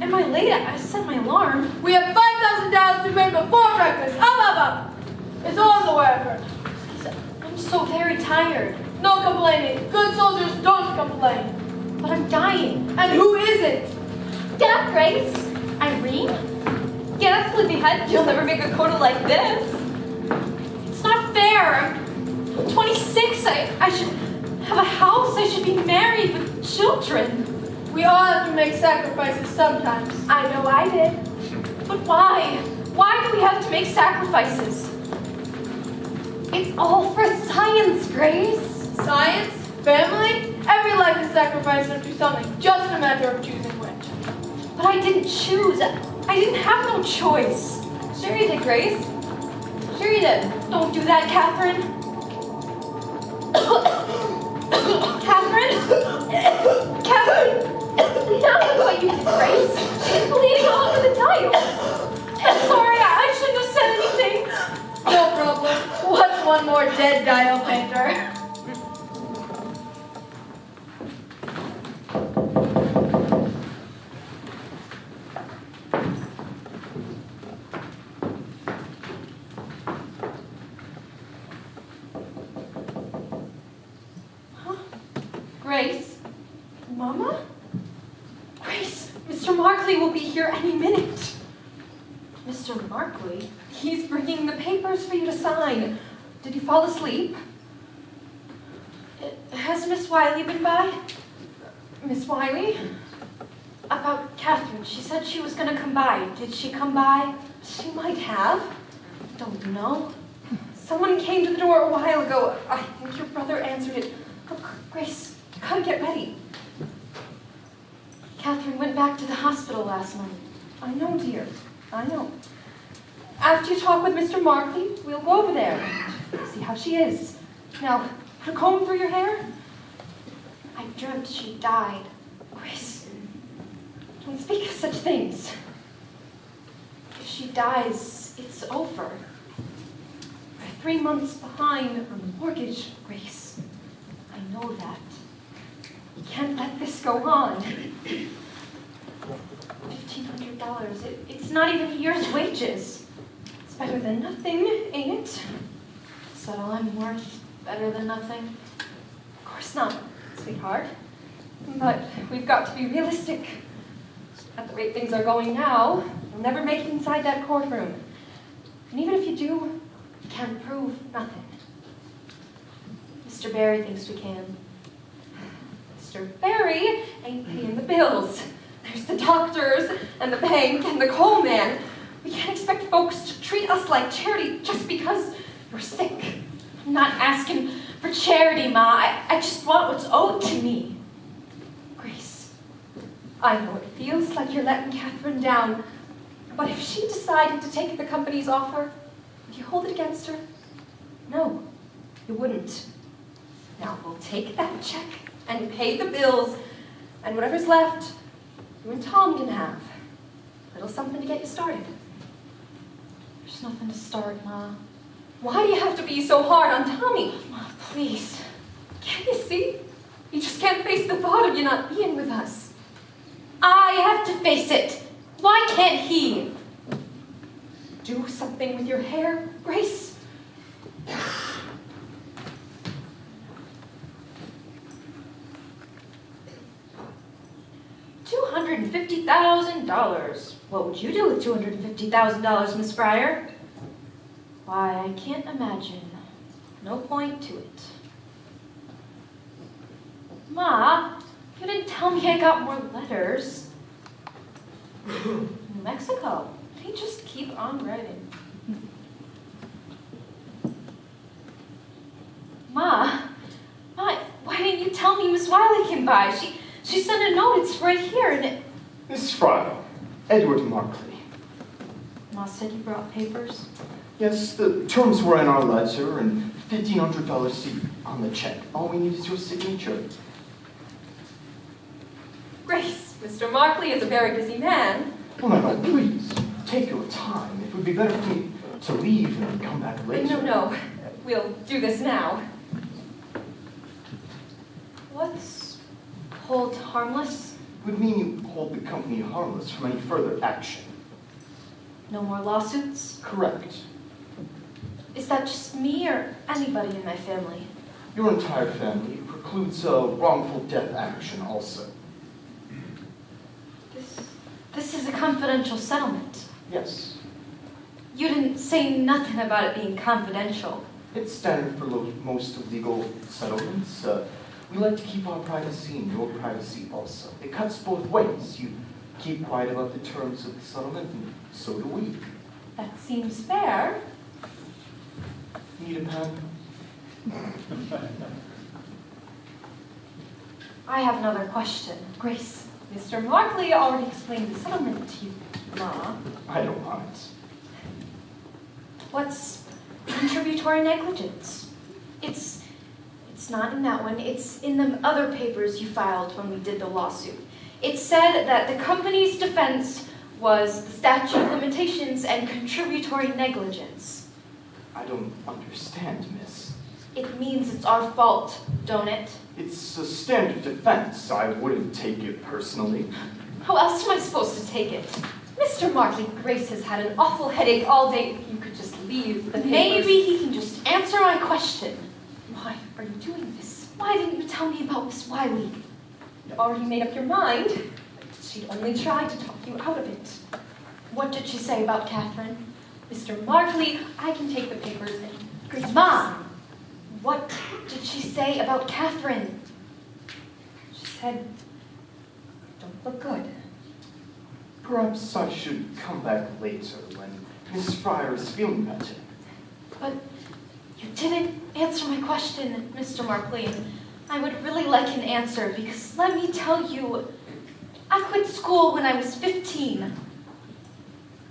Am I late? I set my alarm. We have $5,000 to pay before breakfast. Up! It's all in the way, I've heard. I'm so very tired. No complaining. Good soldiers don't complain. But I'm dying. And who isn't? Get up, Grace. Irene? Get up, sleepyhead. You'll never make a quota like this. It's not fair. I'm 26. I should have a house. I should be married with children. We all have to make sacrifices sometimes. I know I did. But why? Why do we have to make sacrifices? It's all for science, Grace. Science? Family? Every life is sacrificed to something. Just a matter of choosing which. But I didn't choose. I didn't have no choice. Sure you did, Grace. Sure you did. Don't do that, Catherine. Catherine? Catherine? Now look what you did, Grace. She's bleeding all over the tile. I'm sorry, I shouldn't have said anything. No problem. What's one more dead dial painter? Mr. Markley will be here any minute. Mr. Markley? He's bringing the papers for you to sign. Did you fall asleep? Has Miss Wiley been by? Miss Wiley? About Catherine. She said she was going to come by. Did she come by? She might have. Don't know. Someone came to the door a while ago. I think your brother answered it. Look, Grace, you gotta get ready. Catherine went back to the hospital last night. I know, dear. I know. After you talk with Mr. Markley, we'll go over there and see how she is. Now, put a comb through your hair. I dreamt she died. Grace, don't speak of such things. If she dies, it's over. We're 3 months behind on the mortgage, Grace. I know that. You can't let this go on. $1,500. It's not even a year's wages. It's better than nothing, ain't it? Is that all I'm worth? Better than nothing? Of course not, sweetheart. But we've got to be realistic. At the rate things are going now, you'll never make it inside that courtroom. And even if you do, you can't prove nothing. Mr. Barry thinks we can. Mr. Barry ain't paying the bills. There's the doctors and the bank and the coal man. We can't expect folks to treat us like charity just because you're sick. I'm not asking for charity, Ma. I just want what's owed to me. Grace, I know it feels like you're letting Catherine down, but if she decided to take the company's offer, would you hold it against her? No, you wouldn't. Now we'll take that check and pay the bills, and whatever's left, you and Tom can have. A little something to get you started. There's nothing to start, Ma. Why do you have to be so hard on Tommy? Ma, please. Can't you see? You just can't face the thought of you not being with us. I have to face it. Why can't he? Do something with your hair, Grace. $250,000. What would you do with $250,000, Miss Fryer? Why, I can't imagine. No point to it. Ma, you didn't tell me I got more letters. New Mexico. They just keep on writing. Ma, why didn't you tell me Miss Wiley came by? She sent a note. It's right here, and it... Miss Fryer, Edward Markley. Ma said you brought papers? Yes, the terms were in our letter, and $1,500 on the check. All we need is your signature. Grace, Mr. Markley is a very busy man. Oh, no, please, take your time. It would be better for me to leave and come back later. No. We'll do this now. What's hold harmless? It would mean you hold the company harmless from any further action. No more lawsuits? Correct. Is that just me or anybody in my family? Your entire family precludes a wrongful death action also. This is a confidential settlement. Yes. You didn't say nothing about it being confidential. It's standard for most of legal settlements. We like to keep our privacy and your privacy also. It cuts both ways. You keep quiet about the terms of the settlement, and so do we. That seems fair. Need a pen? I have another question. Grace, Mr. Markley already explained the settlement to you, Ma. I don't mind. What's contributory negligence? It's not in that one. It's in the other papers you filed when we did the lawsuit. It said that the company's defense was the statute of limitations and contributory negligence. I don't understand, miss. It means it's our fault, don't it? It's a standard defense. I wouldn't take it personally. How else am I supposed to take it? Mr. Markley, Grace has had an awful headache all day. If you could just leave the papers. Maybe he can just answer my question. Why are you doing this? Why didn't you tell me about Miss Wiley? You already made up your mind. Did she She'd only tried to talk you out of it. What did she say about Catherine? Mr. Markley, I can take the papers and... Mom! What did she say about Catherine? She said, don't look good. Perhaps I should come back later when Miss Fryer is feeling better. But you didn't answer my question, Mr. Markley. I would really like an answer because let me tell you, I quit school when I was 15.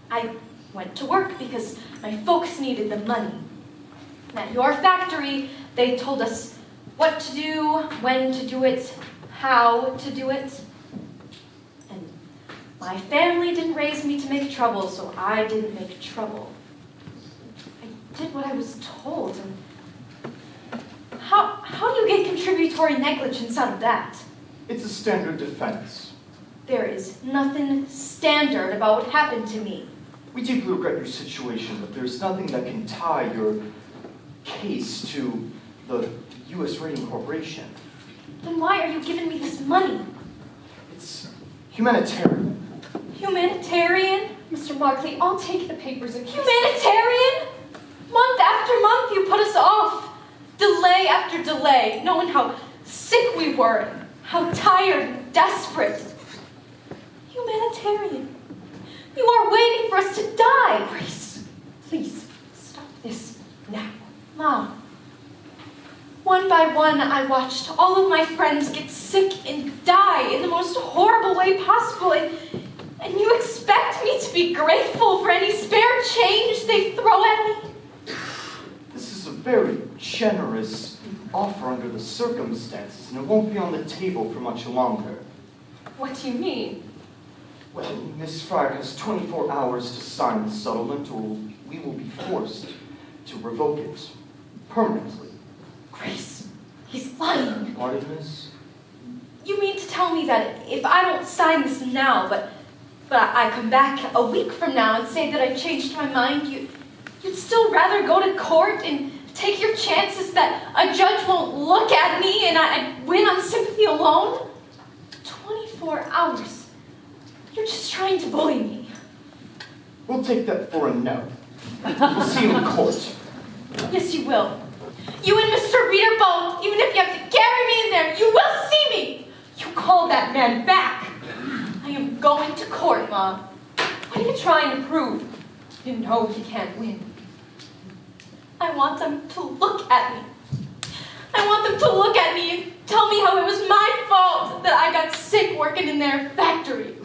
I went to work because my folks needed the money. And at your factory, they told us what to do, when to do it, how to do it. And my family didn't raise me to make trouble, so I didn't make trouble. I did what I was told, and how do you get contributory negligence out of that? It's a standard defense. There is nothing standard about what happened to me. We deeply regret your situation, but there's nothing that can tie your case to the U.S. Radium Corporation. Then why are you giving me this money? It's humanitarian. Humanitarian? Mr. Markley, I'll take the papers and... Humanitarian? Month after month you put us off. Delay after delay, knowing how sick we were, how tired and desperate. Humanitarian. You are waiting for us to die. Grace, please, stop this now. Mom, one by one I watched all of my friends get sick and die in the most horrible way possible, and you expect me to be grateful for any spare change they throw at me? This is a very generous offer under the circumstances, and it won't be on the table for much longer. What do you mean? Well, Miss Fryer has 24 hours to sign the settlement, or we will be forced to revoke it permanently. Grace, he's lying. Pardon, Miss? You mean to tell me that if I don't sign this now, but I come back a week from now and say that I changed my mind, you'd still rather go to court and take your chances that a judge won't look at me and I'd win on sympathy alone? 24 hours. You're just trying to bully me. We'll take that for a no. We'll see you in court. Yes, you will. You and Mr. Reader both, even if you have to carry me in there, you will see me. You call that man back. I am going to court, Mom. What are you trying to prove? You know you can't win. I want them to look at me. I want them to look at me and tell me how it was my fault that I got sick working in their factory.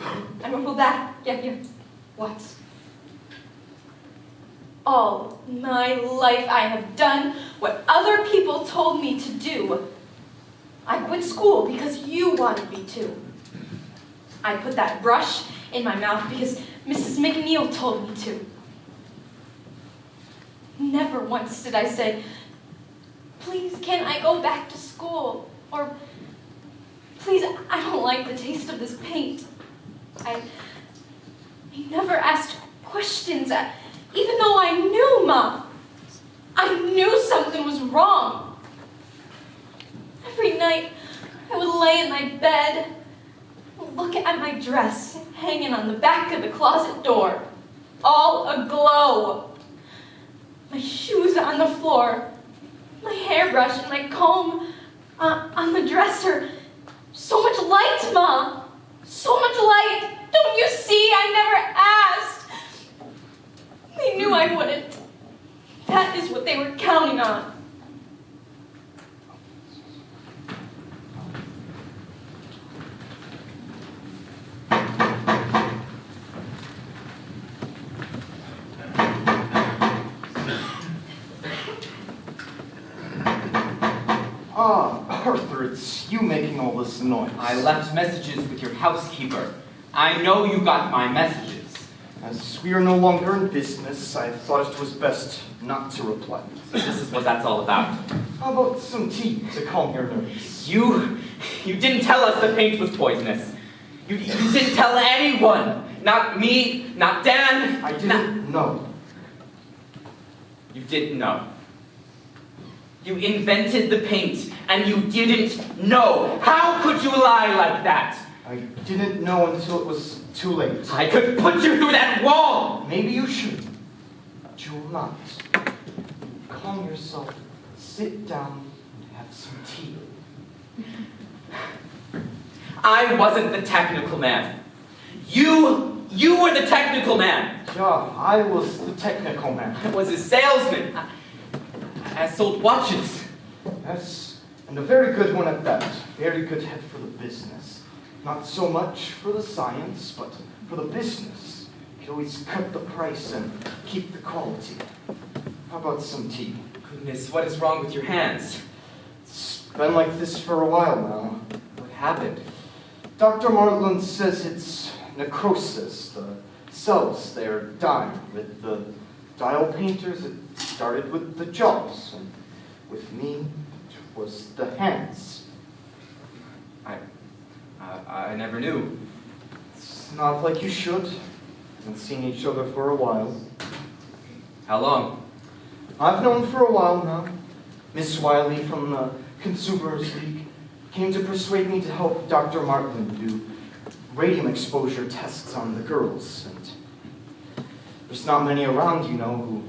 And what will that get you? What? All my life I have done what other people told me to do. I quit school because you wanted me to. I put that brush in my mouth because Mrs. McNeil told me to. Never once did I say, please, can I go back to school? Or, please, I don't like the taste of this paint. I never asked questions, even though I knew, Mom. I knew something was wrong. Every night, I would lay in my bed, look at my dress hanging on the back of the closet door, all aglow. My shoes on the floor, my hairbrush and my comb on the dresser. So much light, Mom. So much light. Don't you see? I never asked. They knew I wouldn't. That is what they were counting on. Ah, Arthur, it's you making all this noise. I left messages with your housekeeper. I know you got my messages. As we are no longer in business, I thought it was best not to reply. So this is what that's all about. How about some tea to calm your nerves? You didn't tell us the paint was poisonous. You didn't tell anyone. Not me, not Dan. I didn't know. You didn't know. You invented the paint, and you didn't know. How could you lie like that? I didn't know until it was too late. I could put you through that wall! Maybe you should, but you will not. Calm yourself, sit down, and have some tea. I wasn't the technical man. You were the technical man. Yeah, I was the technical man. I was a salesman. I sold watches. Yes, and a very good one at that. Very good head for the business. Not so much for the science, but for the business. You could always cut the price and keep the quality. How about some tea? Goodness, what is wrong with your hands? It's been like this for a while now. What happened? Dr. Martland says it's necrosis. The cells, they're dying. With the dial painters, it started with the jaws. And with me, it was the hands. I never knew. It's not like you should. Haven't seen each other for a while. How long? I've known for a while now. Miss Wiley from the Consumers League came to persuade me to help Dr. Martland do radium exposure tests on the girls. And there's not many around, you know, who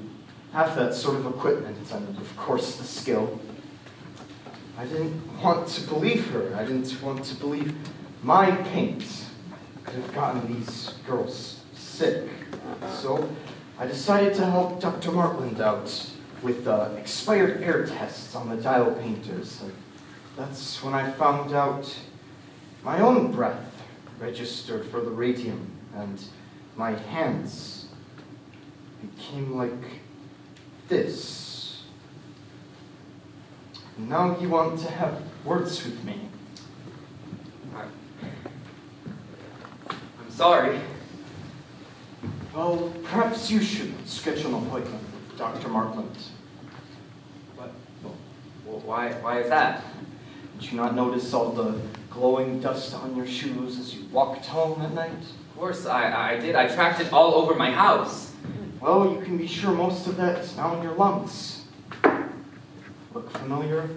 have that sort of equipment and, of course, the skill. I didn't want to believe her. I didn't want to believe my paint could have gotten these girls sick. So I decided to help Dr. Martland out with expired air tests on the dial painters. And that's when I found out my own breath registered for the radium, and my hands became like this. Now you want to have words with me. I'm sorry. Well, perhaps you should schedule an appointment with Dr. Martland. What? Well, why is that? Did you not notice all the glowing dust on your shoes as you walked home at night? Of course, I did. I tracked it all over my house. Well, you can be sure most of that is now in your lungs. Look familiar?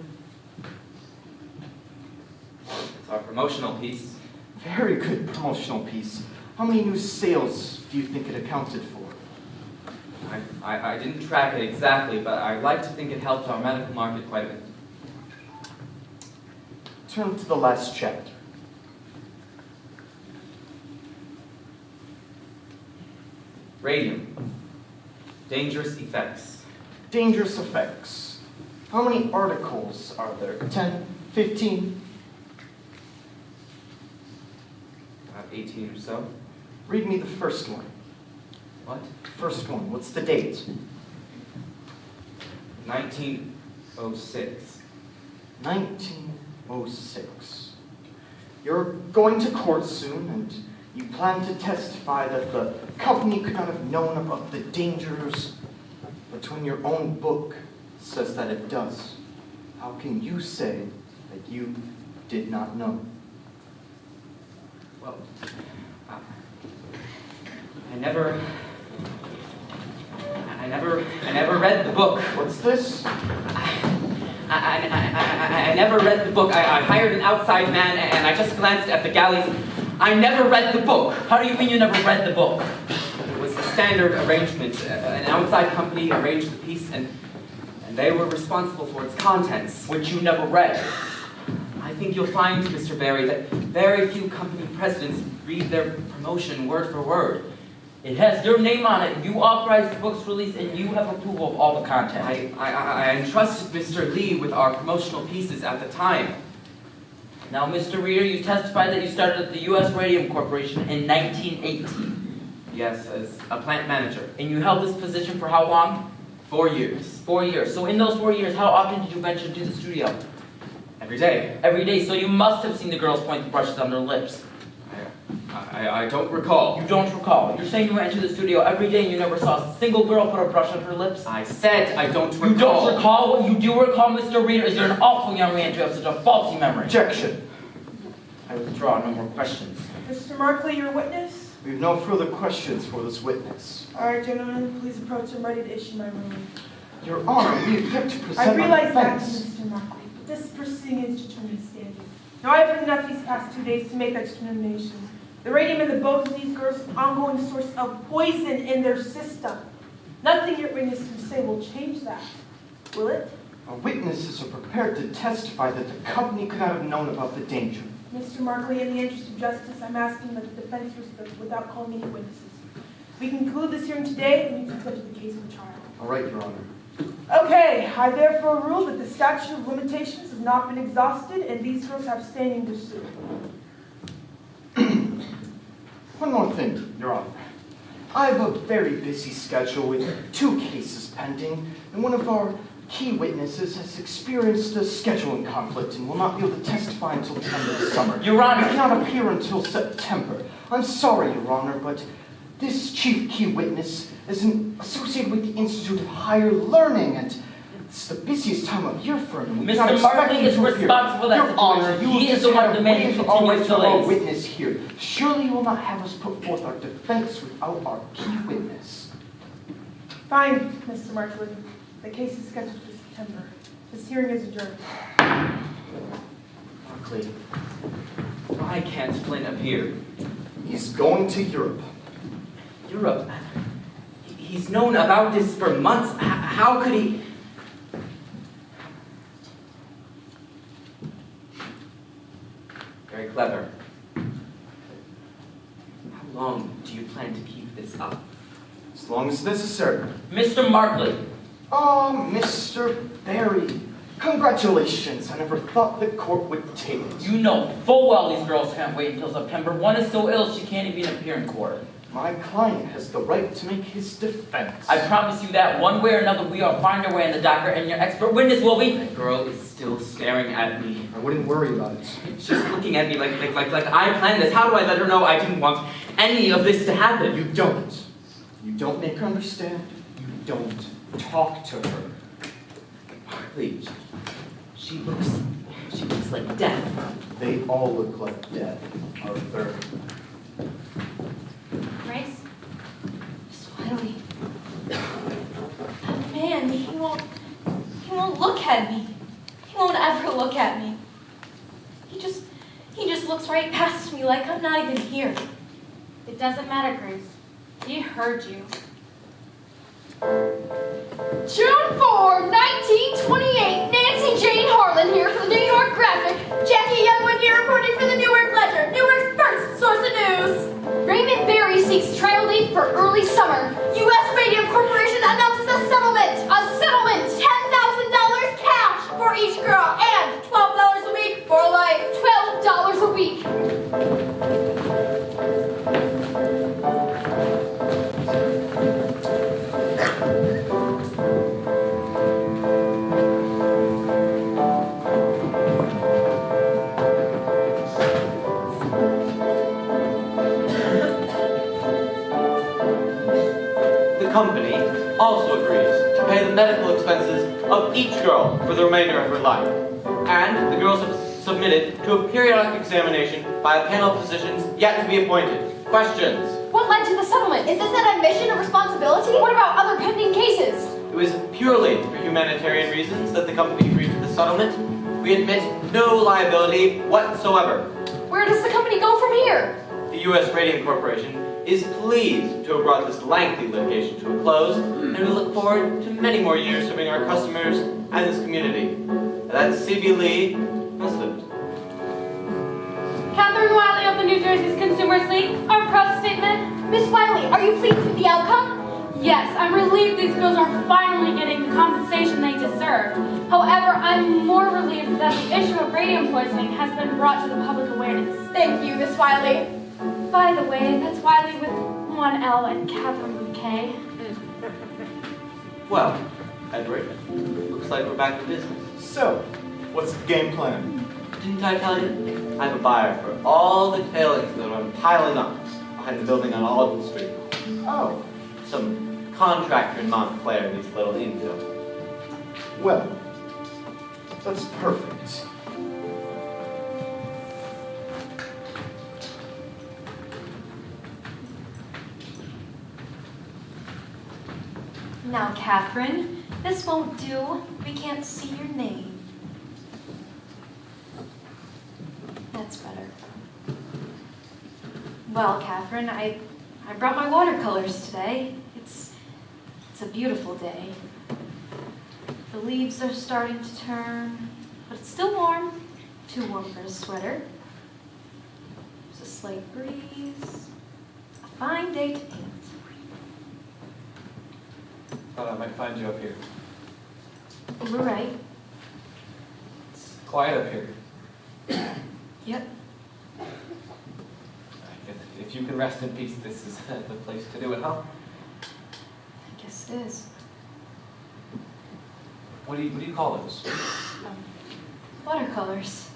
It's our promotional piece. Very good promotional piece. How many new sales do you think it accounted for? I didn't track it exactly, but I'd like to think it helped our medical market quite a bit. Turn to the last chapter. Radium. Dangerous effects. Dangerous effects. How many articles are there? 10? 15? About 18 or so. Read me the first one. What? First one. What's the date? 1906. 1906. You're going to court soon, and you plan to testify that the company could not have known about the dangers, but when your own book says that it does, how can you say that you did not know? Well, I never read the book. What's this? I never read the book. I hired an outside man, and I just glanced at the galleys. I never read the book. How do you mean you never read the book? It was a standard arrangement. An outside company arranged the piece, and they were responsible for its contents. Which you never read. I think you'll find, Mr. Barry, that very few company presidents read their promotion word for word. It has your name on it. You authorized the book's release, and you have approval of all the content. I entrusted Mr. Lee with our promotional pieces at the time. Now, Mr. Reader, you testified that you started at the U.S. Radium Corporation in 1918. Yes, as a plant manager. And you held this position for how long? 4 years. 4 years. So in those 4 years, how often did you venture to the studio? Every day. Every day. So you must have seen the girls point the brushes on their lips. I don't recall. You don't recall. You're saying you went into the studio every day and you never saw a single girl put a brush on her lips? I said I don't recall. You don't recall? What you do recall, Mr. Reader, is you're an awful young man to have such a faulty memory. Objection. I withdraw. No more questions. Mr. Markley, your witness? We have no further questions for this witness. All right, gentlemen, please approach. I'm ready to issue my ruling. Your Honor, we object to present I realize that, defense. Mr. Markley, but this proceeding is determined standing. Now, I have heard enough these past 2 days to make that determination. The radium in the bones of these girls is an ongoing source of poison in their system. Nothing your witness can say will change that, will it? Our witnesses are prepared to testify that the company could not have known about the danger. Mr. Markley, in the interest of justice, I'm asking that the defense proceed without calling any witnesses. We can conclude this hearing today, and you can schedule the case for trial. All right, Your Honor. Okay, I therefore rule that the statute of limitations has not been exhausted, and these girls have standing to sue. One more thing, Your Honor. I have a very busy schedule with 2 cases pending, and one of our key witnesses has experienced a scheduling conflict and will not be able to testify until the end of the summer. Your Honor! He cannot appear until September. I'm sorry, Your Honor, but this chief key witness is associated with the Institute of Higher Learning, and it's the busiest time of year for him. Mr. Markley is responsible for that Your Honor, situation. you He is just the one had a demanding wave continuous of our delays. witness here. Surely you will not have us put forth our defense without our key witness. Fine, Mr. Markley. The case is scheduled for September. This hearing is adjourned. Markley, why can't Flynn appear? He's going to Europe. Europe? He's known about this for months. How could he? Very clever. How long do you plan to keep this up? As long as necessary. Mr. Markley. Oh, Mr. Barry. Congratulations. I never thought the court would take it. You know full well these girls can't wait until September. One is so ill she can't even appear in court. My client has the right to make his defense. I promise you that one way or another we will find our way in the doctor and your expert witness will be. The girl is still staring at me. I wouldn't worry about it. She's looking at me like I planned this. How do I let her know I didn't want any of this to happen? You don't. You don't make her understand. You don't talk to her. Markley, she looks like death. They all look like death, Arthur. Grace? Smiley. That man, he won't look at me. He won't ever look at me. He just looks right past me like I'm not even here. It doesn't matter, Grace. He heard you. June 4, 1928, Nancy Jane Harlan here for the New York Graphic. Jackie Youngwood here reporting for the Newark Ledger, Newark's first source of news. Raymond Berry seeks trial date for early summer. U.S. Radium Corporation announces a settlement. $10,000 cash for each girl and $12 a week for life. $12 a week. The company also agrees to pay the medical expenses of each girl for the remainder of her life. And the girls have submitted to a periodic examination by a panel of physicians yet to be appointed. Questions? What led to the settlement? Is this an admission of responsibility? What about other pending cases? It was purely for humanitarian reasons that the company agreed to the settlement. We admit no liability whatsoever. Where does the company go from here? The U.S. Radium Corporation is pleased to have brought this lengthy litigation to a close, and we look forward to many more years serving our customers and this community. That's C.B. Lee, President. Catherine Wiley of the New Jersey's Consumers League. Our press statement. Miss Wiley, are you pleased with the outcome? Yes, I'm relieved these girls are finally getting the compensation they deserve. However, I'm more relieved that the issue of radium poisoning has been brought to the public awareness. Thank you, Miss Wiley. By the way, that's Wiley with one L and Catherine with K. Well, Edward, looks like we're back to business. So, what's the game plan? Didn't I tell you? I have a buyer for all the tailings that are piling up behind the building on Alden Street. Oh. Some contractor in Montclair needs a little infill. Well, that's perfect. Now, Catherine, this won't do. We can't see your name. Well, Catherine, I brought my watercolors today. It's a beautiful day. The leaves are starting to turn, but it's still warm. Too warm for a sweater. There's a slight breeze. A fine day to paint. Thought I might find you up here. We're right. It's quiet up here. Yep. If you can rest in peace, this is the place to do it, huh? I guess it is. What do you call those? Watercolors.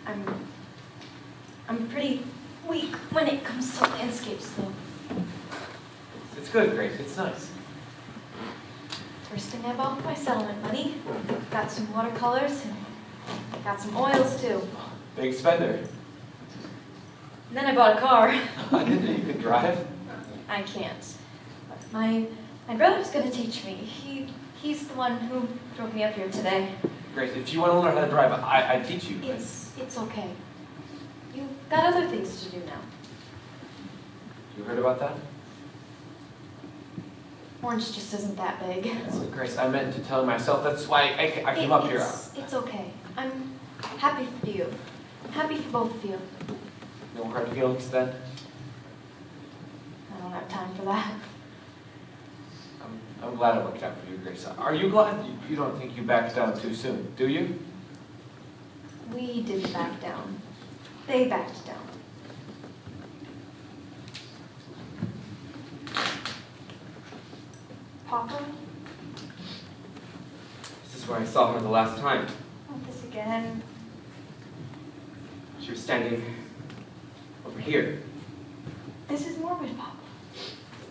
I'm pretty weak when it comes to landscapes, though. It's good, Grace. It's nice. First thing I bought with my settlement money. Got some watercolors and got some oils, too. Big spender. And then I bought a car. I didn't know you could drive. I can't. But my brother's gonna teach me. He's the one who drove me up here today. Grace, if you want to learn how to drive, I teach you. It's okay. You've got other things to do now. You heard about that? Orange just isn't that big. So, Grace, I meant to tell myself. That's why I came up here. It's okay. I'm happy for you. I'm happy for both of you. No hard feelings then? I don't have time for that. I'm glad it worked out for you, Grace. Are you glad? You don't think you backed down too soon, do you? We didn't back down. They backed down. Papa? This is where I saw her the last time. Not this again. She was standing over here. This is morbid, Papa.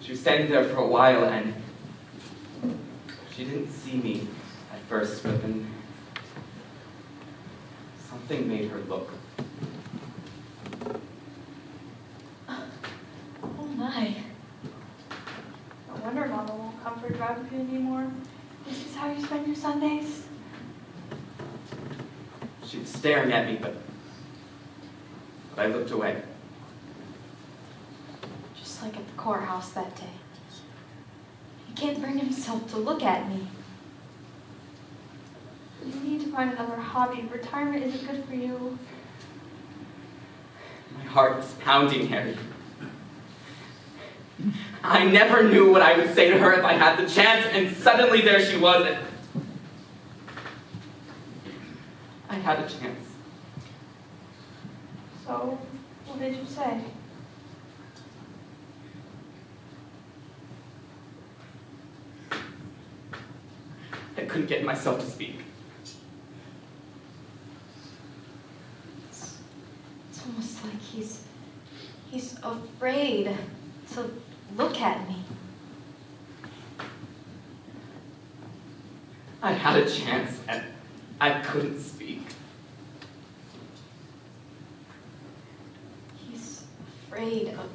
She was standing there for a while, and she didn't see me at first, but then something made her look. Oh my. No wonder Mama won't come for a drive with you anymore. This is how you spend your Sundays? She was staring at me, but I looked away. Just like at the courthouse that day. He can't bring himself to look at me. You need to find another hobby. Retirement isn't good for you. My heart was pounding, Harry. I never knew what I would say to her if I had the chance, and suddenly there she was. I had a chance. So, what did you say? I couldn't get myself to speak. It's almost like he's afraid to look at me. I had a chance, and I couldn't speak. He's afraid of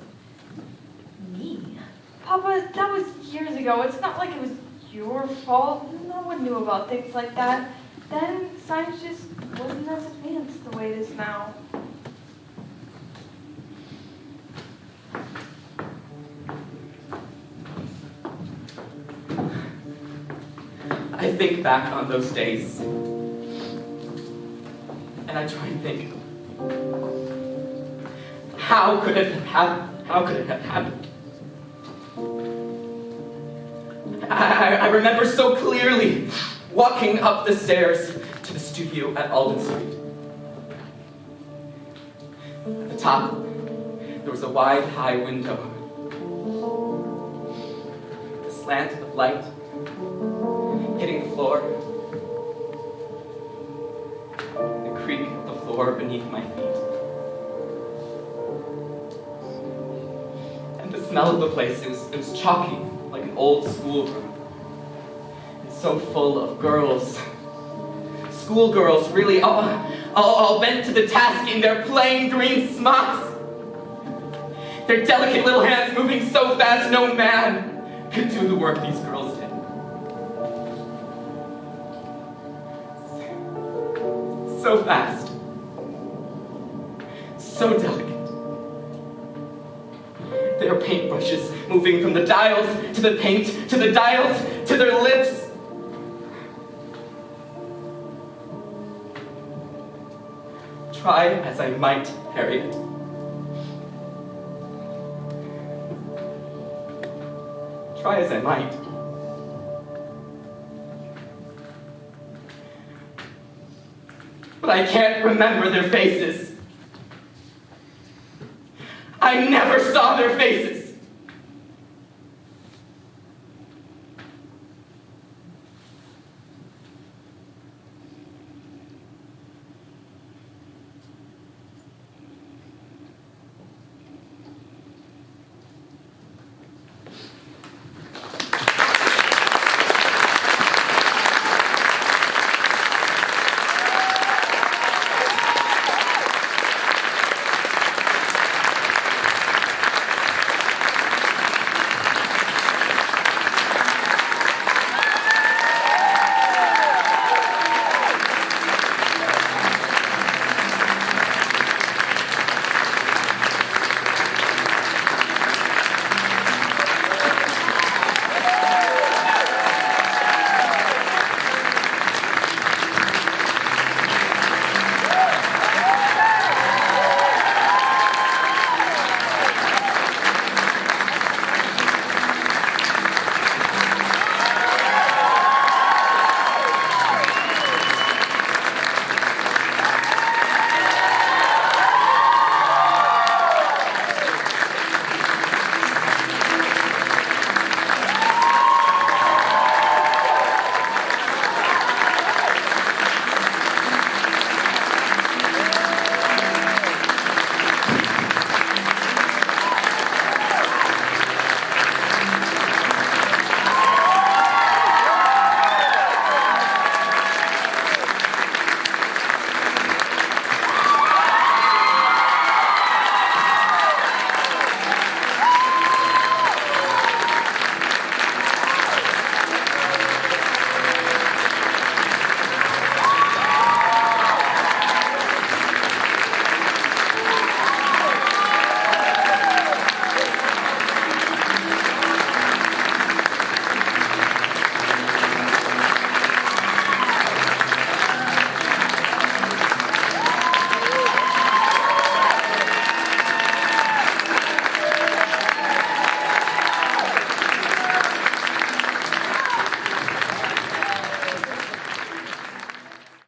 me. Papa, that was years ago. It's not like it was your fault. No one knew about things like that. Then science just wasn't as advanced the way it is now. I think back on those days, and I try and think, how could it have happened? How could it have happened? I remember so clearly walking up the stairs to the studio at Alden Street. At the top, there was a wide, high window. The slant of light hitting the floor. The creak of the floor beneath my feet. And the smell of the place, it was chalky, like an old schoolroom. And so full of girls. Schoolgirls, really, all bent to the task in their plain green smocks. Their delicate little hands moving so fast no man could do the work these girls did. So fast. So delicate. their paintbrushes, moving from the dials to the paint, to the dials to their lips. Try as I might, Harriet. Try as I might. But I can't remember their faces.